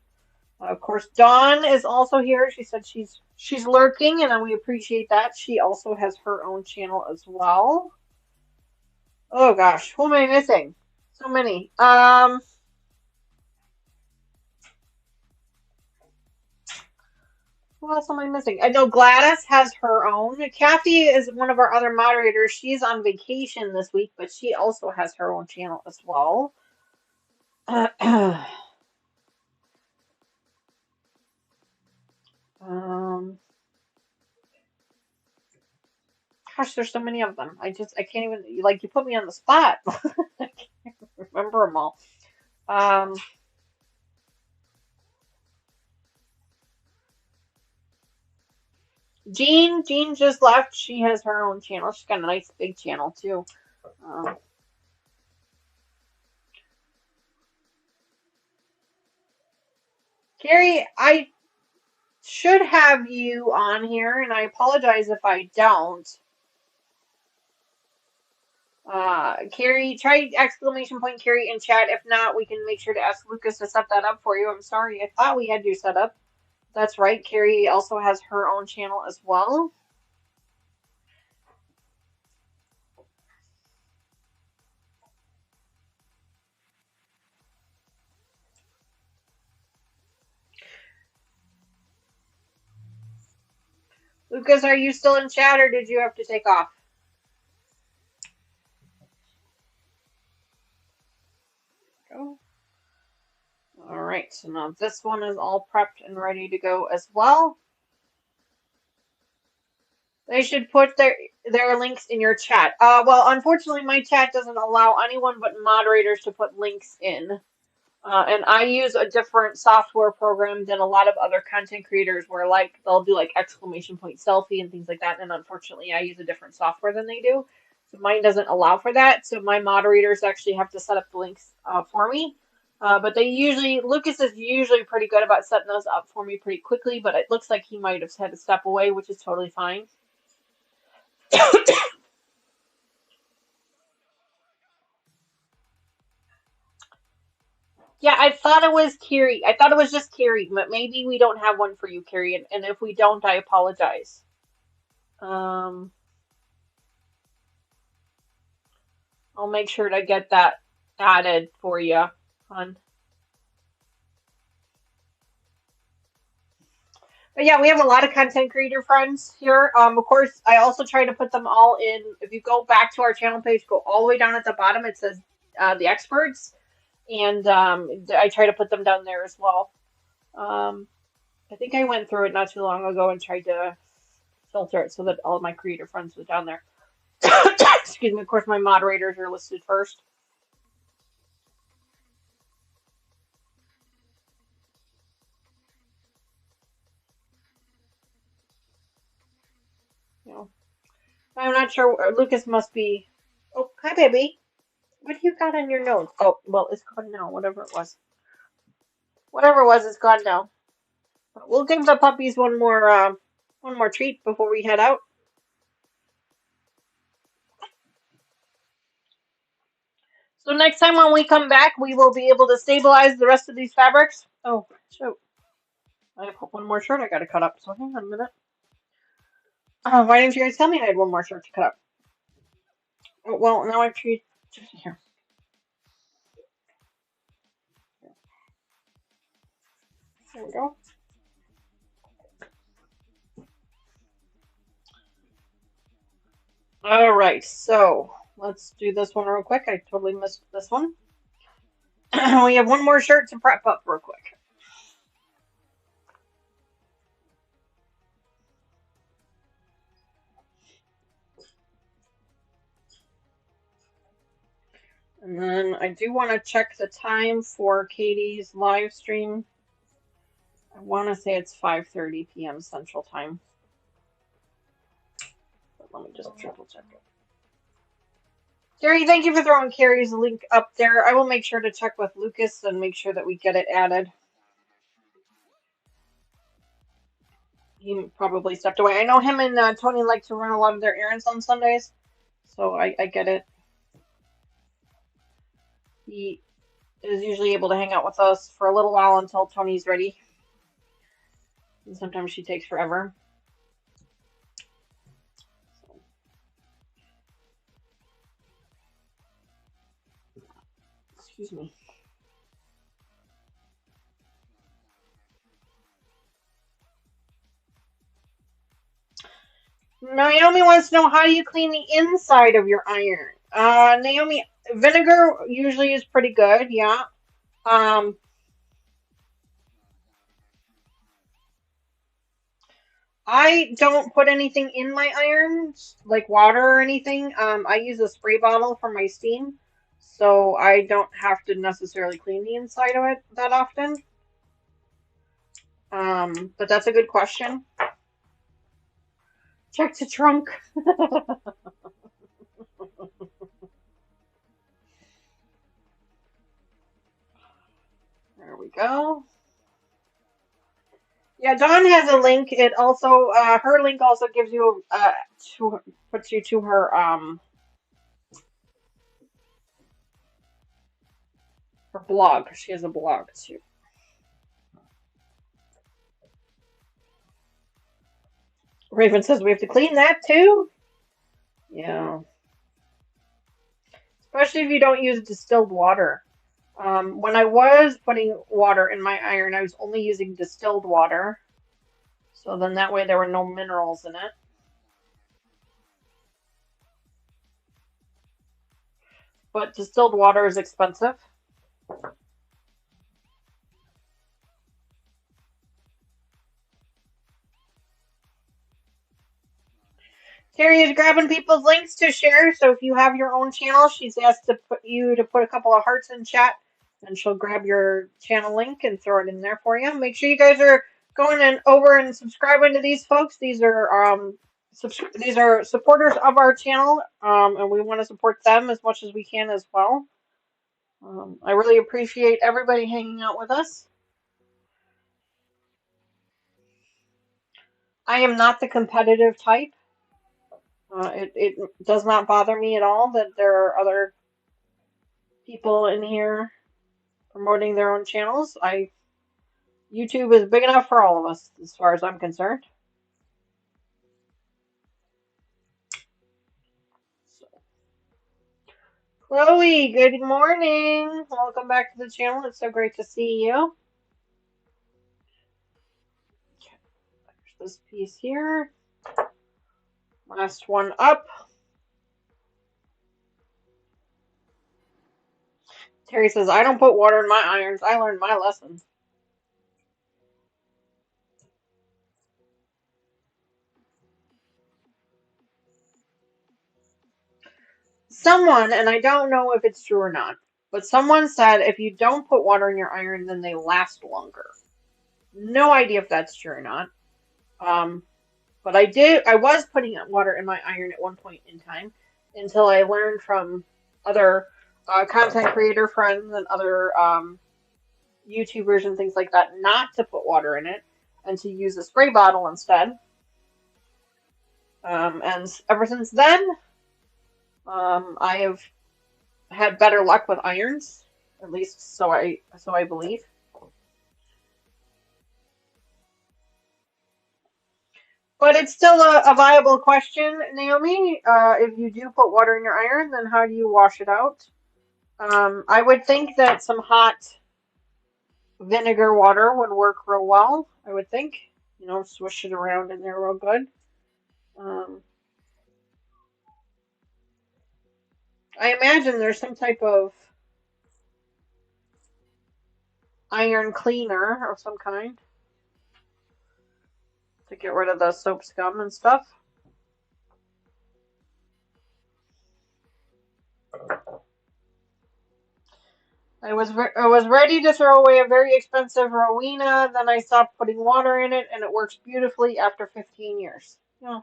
Of course, Dawn is also here. She said she's lurking, and we appreciate that. She also has her own channel as well. Oh gosh, who am I missing? So many. Who else am I missing? I know Gladys has her own. Kathy is one of our other moderators. She's on vacation this week, but she also has her own channel as well. Um, Gosh, there's so many of them. I can't even, like, you put me on the spot. I can't remember them all. Um, Jean just left. She has her own channel. She's got a nice big channel too. Um, Carrie, I should have you on here, and I apologize if I don't. Carrie, try exclamation point Carrie in chat. If not, we can make sure to ask Lucas to set that up for you. I'm sorry, I thought we had you set up. That's right. Carrie also has her own channel as well. Lucas, are you still in chat or did you have to take off? Go. All right, so now this one is all prepped and ready to go as well. They should put their links in your chat. Well, unfortunately, my chat doesn't allow anyone but moderators to put links in. And I use a different software program than a lot of other content creators where like they'll do like exclamation point selfie and things like that. And unfortunately, I use a different software than they do. So mine doesn't allow for that. So my moderators actually have to set up the links for me. But Lucas is usually pretty good about setting those up for me pretty quickly, but it looks like he might have had to step away, which is totally fine. Yeah, I thought it was Carrie. I thought it was just Carrie, but maybe we don't have one for you, Carrie. And if we don't, I apologize. Um, I'll make sure to get that added for you, hon. But yeah, we have a lot of content creator friends here. Of course, I also try to put them all in. If you go back to our channel page, go all the way down at the bottom, it says the experts, and I try to put them down there as well. I think I went through it not too long ago and tried to filter it so that all of my creator friends were down there. Excuse me. Of course, my moderators are listed first. You know, I'm not sure. Lucas must be. Oh, hi, baby. What do you got on your nose? Oh, well, it's gone now. Whatever it was. Whatever it was, it's gone now. But we'll give the puppies one more treat before we head out. So next time when we come back, we will be able to stabilize the rest of these fabrics. Oh, shoot. I have one more shirt I gotta cut up, so hang on a minute. Why didn't you guys tell me I had one more shirt to cut up? Oh, well, now I've treated. Here. There we go. Alright, so let's do this one real quick. I totally missed this one. We have one more shirt to prep up real quick. And then I do want to check the time for Katie's live stream. I want to say it's 5:30 p.m. Central Time. But let me just triple check it. Carrie, thank you for throwing Carrie's link up there. I will make sure to check with Lucas and make sure that we get it added. He probably stepped away. I know him and Tony like to run a lot of their errands on Sundays, so I get it. He is usually able to hang out with us for a little while until Tony's ready. And sometimes she takes forever. Excuse me. Naomi wants to know, how do you clean the inside of your iron? Naomi, vinegar usually is pretty good, yeah. I don't put anything in my irons, like water or anything. I use a spray bottle for my steam, so I don't have to necessarily clean the inside of it that often. But that's a good question. Check the trunk. There we go. Yeah, Dawn has a link. It also her link also gives you puts you to her blog. She has a blog too. Raven says we have to clean that too. Yeah, especially if you don't use distilled water. When I was putting water in my iron, I was only using distilled water. So then that way there were no minerals in it. But distilled water is expensive. Terry is grabbing people's links to share, so if you have your own channel, she's asked to put a couple of hearts in chat, and she'll grab your channel link and throw it in there for you. Make sure you guys are going over and subscribing to these folks. These are supporters of our channel, and we want to support them as much as we can as well. I really appreciate everybody hanging out with us. I am not the competitive type. It does not bother me at all that there are other people in here promoting their own channels. YouTube is big enough for all of us, as far as I'm concerned. So. Chloe, good morning. Welcome back to the channel. It's so great to see you. There's this piece here. Last one up. Terry says, I don't put water in my irons. I learned my lesson. Someone, and I don't know if it's true or not, but someone said if you don't put water in your iron, then they last longer. No idea if that's true or not. But But I was putting water in my iron at one point in time until I learned from other content creator friends and other YouTubers and things like that not to put water in it and to use a spray bottle instead. And ever since then, I have had better luck with irons, at least so I believe. But it's still a viable question, Naomi. If you do put water in your iron, then how do you wash it out? I would think that some hot vinegar water would work real well. I would think, swish it around in there real good. Um, I imagine there's some type of iron cleaner of some kind to get rid of the soap scum and stuff. I was ready to throw away a very expensive Rowena, then I stopped putting water in it, and it works beautifully after 15 years. Yeah.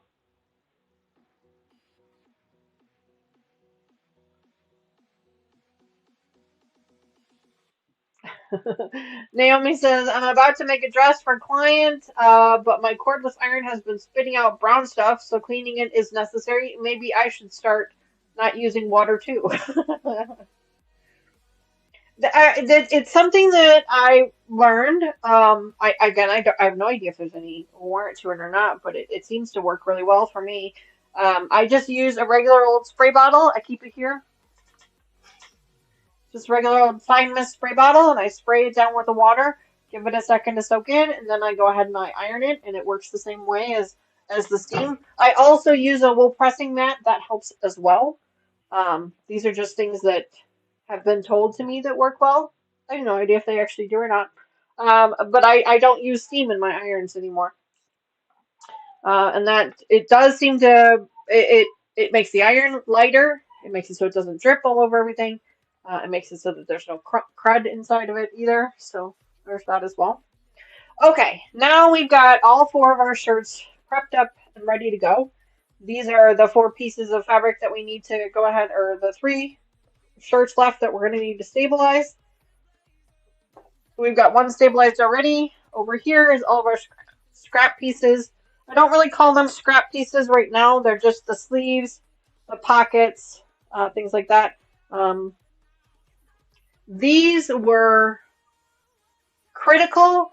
Naomi says, I'm about to make a dress for a client, but my cordless iron has been spitting out brown stuff, so cleaning it is necessary. Maybe I should start not using water too. It's something that I learned. I have no idea if there's any warrant to it or not, but it seems to work really well for me. I just use a regular old spray bottle. I keep it here. Just regular old fine mist spray bottle, and I spray it down with the water, give it a second to soak in, and then I go ahead and I iron it, and it works the same way as the steam. I also use a wool pressing mat. That helps as well. These are just things that have been told to me that work well. I have no idea if they actually do or not. But I don't use steam in my irons anymore. And that it does seem to it makes the iron lighter. It makes it so it doesn't drip all over everything. It makes it so that there's no crud inside of it either. So there's that as well. Okay, now we've got all four of our shirts prepped up and ready to go. These are the 4 pieces of fabric that we need to go ahead, or the 3 shirts left that we're going to need to stabilize. We've got one stabilized already. Over here is all of our scrap pieces. I don't really call them scrap pieces right now. They're just the sleeves, the pockets, things like that. These were critical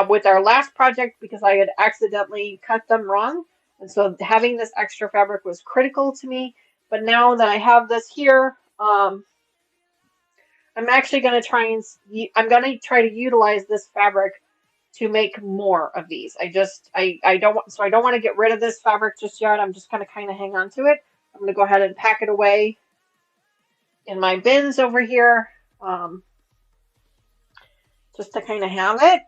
with our last project because I had accidentally cut them wrong. And so having this extra fabric was critical to me. But now that I have this here, I'm actually going to try to utilize this fabric to make more of these. I don't want to get rid of this fabric just yet. I'm just going to kind of hang on to it. I'm going to go ahead and pack it away in my bins over here, just to kind of have it.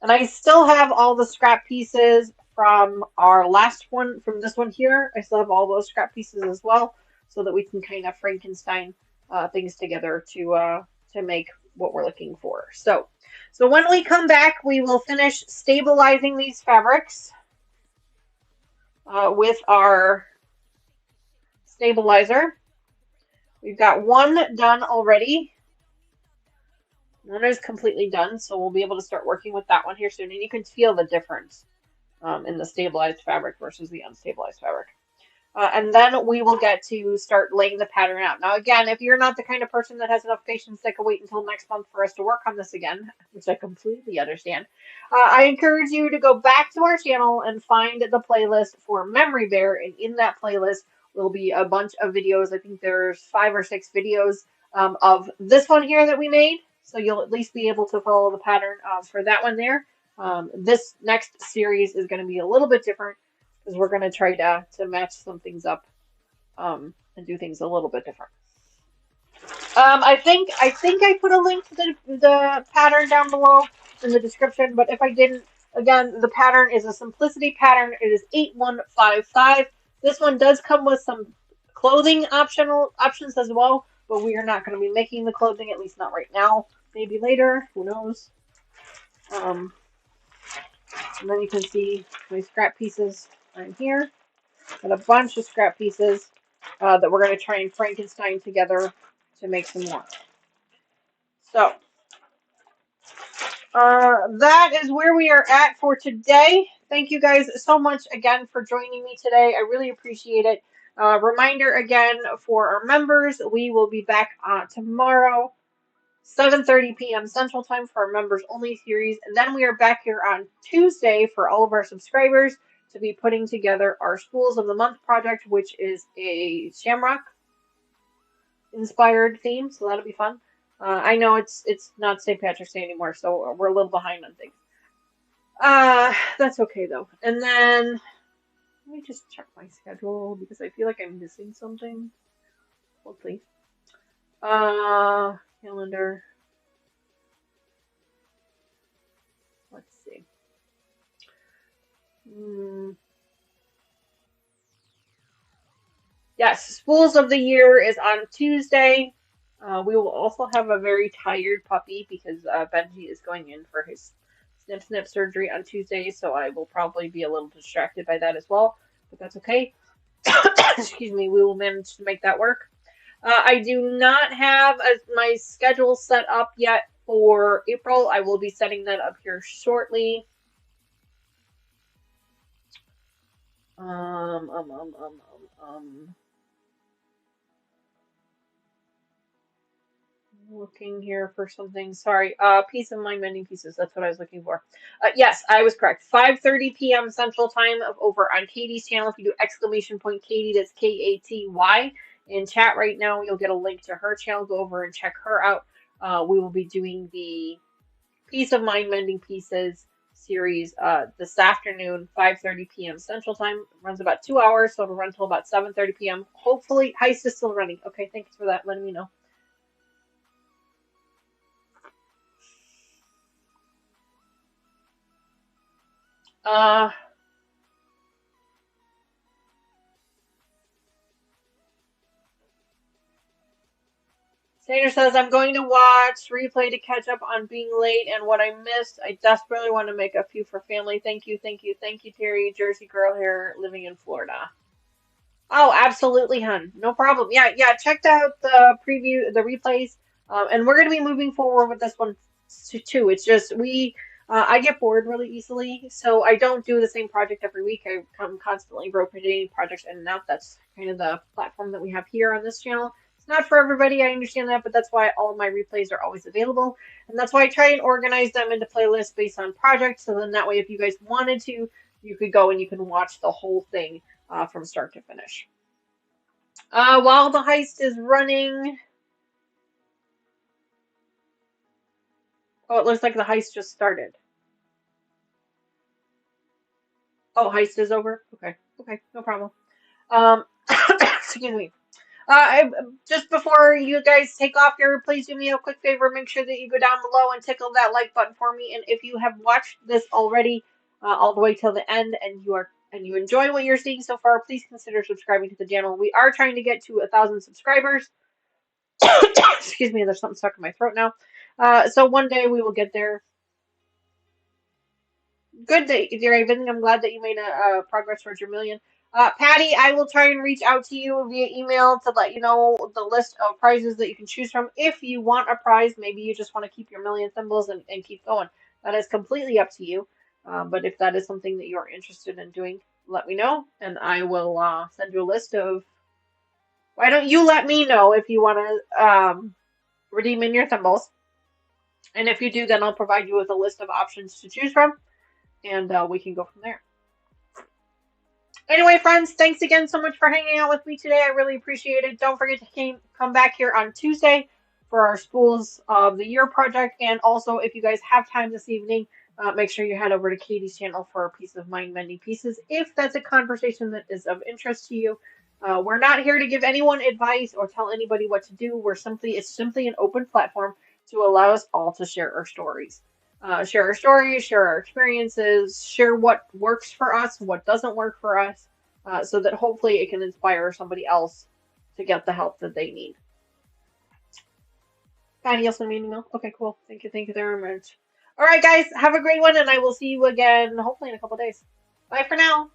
And I still have all the scrap pieces from our last one, from this one here. I still have all those scrap pieces as well, so that we can kind of Frankenstein things together to make what we're looking for. So when we come back, we will finish stabilizing these fabrics with our stabilizer. We've got one done already. One is completely done, so we'll be able to start working with that one here soon. And you can feel the difference in the stabilized fabric versus the unstabilized fabric. And then we will get to start laying the pattern out. Now, again, if you're not the kind of person that has enough patience that can wait until next month for us to work on this again, which I completely understand, I encourage you to go back to our channel and find the playlist for Memory Bear. And in that playlist will be a bunch of videos. I think there's 5 or 6 videos of this one here that we made. So you'll at least be able to follow the pattern for that one there. This next series is going to be a little bit different, because we're going to try to match some things up and do things a little bit different. I think I put a link to the pattern down below in the description, but if I didn't, again, the pattern is a simplicity pattern. It is 8155. This one does come with some clothing options as well, but we are not going to be making the clothing, at least not right now. Maybe later, who knows. Um, and then you can see my scrap pieces on here. Got a bunch of scrap pieces that we're going to try and Frankenstein together to make some more. So that is where we are at for today. Thank you guys so much again for joining me today. I really appreciate it. Reminder again for our members, we will be back tomorrow, 7:30 p.m. Central Time for our members only series. And then we are back here on Tuesday for all of our subscribers to be putting together our Schools of the Month project, which is a Shamrock inspired theme. So that'll be fun. I know it's not St. Patrick's Day anymore, so we're a little behind on things. That's okay though. And then let me just check my schedule because I feel like I'm missing something. Hopefully. Calendar. Let's see. Yes, Schools of the Year is on Tuesday. We will also have a very tired puppy because Benji is going in for his snip surgery on Tuesday, so I will probably be a little distracted by that as well, but that's okay. Excuse me, we will manage to make that work. I do not have my schedule set up yet for April. I will be setting that up here shortly. Looking here for something. Sorry. Piece of mind mending pieces. That's what I was looking for. Yes, I was correct. 5:30 p.m. Central Time over on Katie's channel. If you do exclamation point Katie, that's Katy. In chat right now, you'll get a link to her channel. Go over and check her out. We will be doing the Piece of Mind Mending Pieces series this afternoon, 5:30 p.m. Central Time. It runs about 2 hours, so it'll run till about 7:30 p.m. Hopefully, Heist is still running. Okay, thanks for that. Letting me know. Sandra says, I'm going to watch replay to catch up on being late and what I missed. I desperately want to make a few for family. Thank you, Terry, Jersey girl here living in Florida. Oh, absolutely, hun. No problem. Yeah, checked out the preview, the replays, and we're going to be moving forward with this one too. It's just I get bored really easily, so I don't do the same project every week. I'm constantly rotating projects in and out. That's kind of the platform that we have here on this channel. It's not for everybody, I understand that, but that's why all of my replays are always available, and that's why I try and organize them into playlists based on projects, so then that way if you guys wanted to, you could go and you can watch the whole thing from start to finish. While the heist is running... Oh, it looks like the heist just started. Oh, heist is over? Okay, no problem. Excuse me. Just before you guys take off here, please do me a quick favor. Make sure that you go down below and tickle that like button for me. And if you have watched this already, all the way till the end, and you enjoy what you're seeing so far, please consider subscribing to the channel. We are trying to get to 1,000 subscribers. Excuse me, there's something stuck in my throat now. So one day we will get there. Good day, dear Raven. I'm glad that you made a progress towards your million. Patty, I will try and reach out to you via email to let you know the list of prizes that you can choose from. If you want a prize, maybe you just want to keep your million symbols and keep going. That is completely up to you. But if that is something that you're interested in doing, let me know, and I will send you a list of... Why don't you let me know if you want to redeem in your symbols? And if you do, then I'll provide you with a list of options to choose from, and we can go from there. Anyway, friends, thanks again so much for hanging out with me today. I really appreciate it. Don't forget to come back here on Tuesday for our Schools of the Year project. And also, if you guys have time this evening, make sure you head over to Katie's channel for a Piece of Mind Mending Pieces, if that's a conversation that is of interest to you. We're not here to give anyone advice or tell anybody what to do. It's simply an open platform to allow us all to share our stories. Share our stories, share our experiences, share what works for us, what doesn't work for us, so that hopefully it can inspire somebody else to get the help that they need. Patty, you send me an email? Okay, cool. Thank you very much. All right, guys, have a great one, and I will see you again hopefully in a couple days. Bye for now.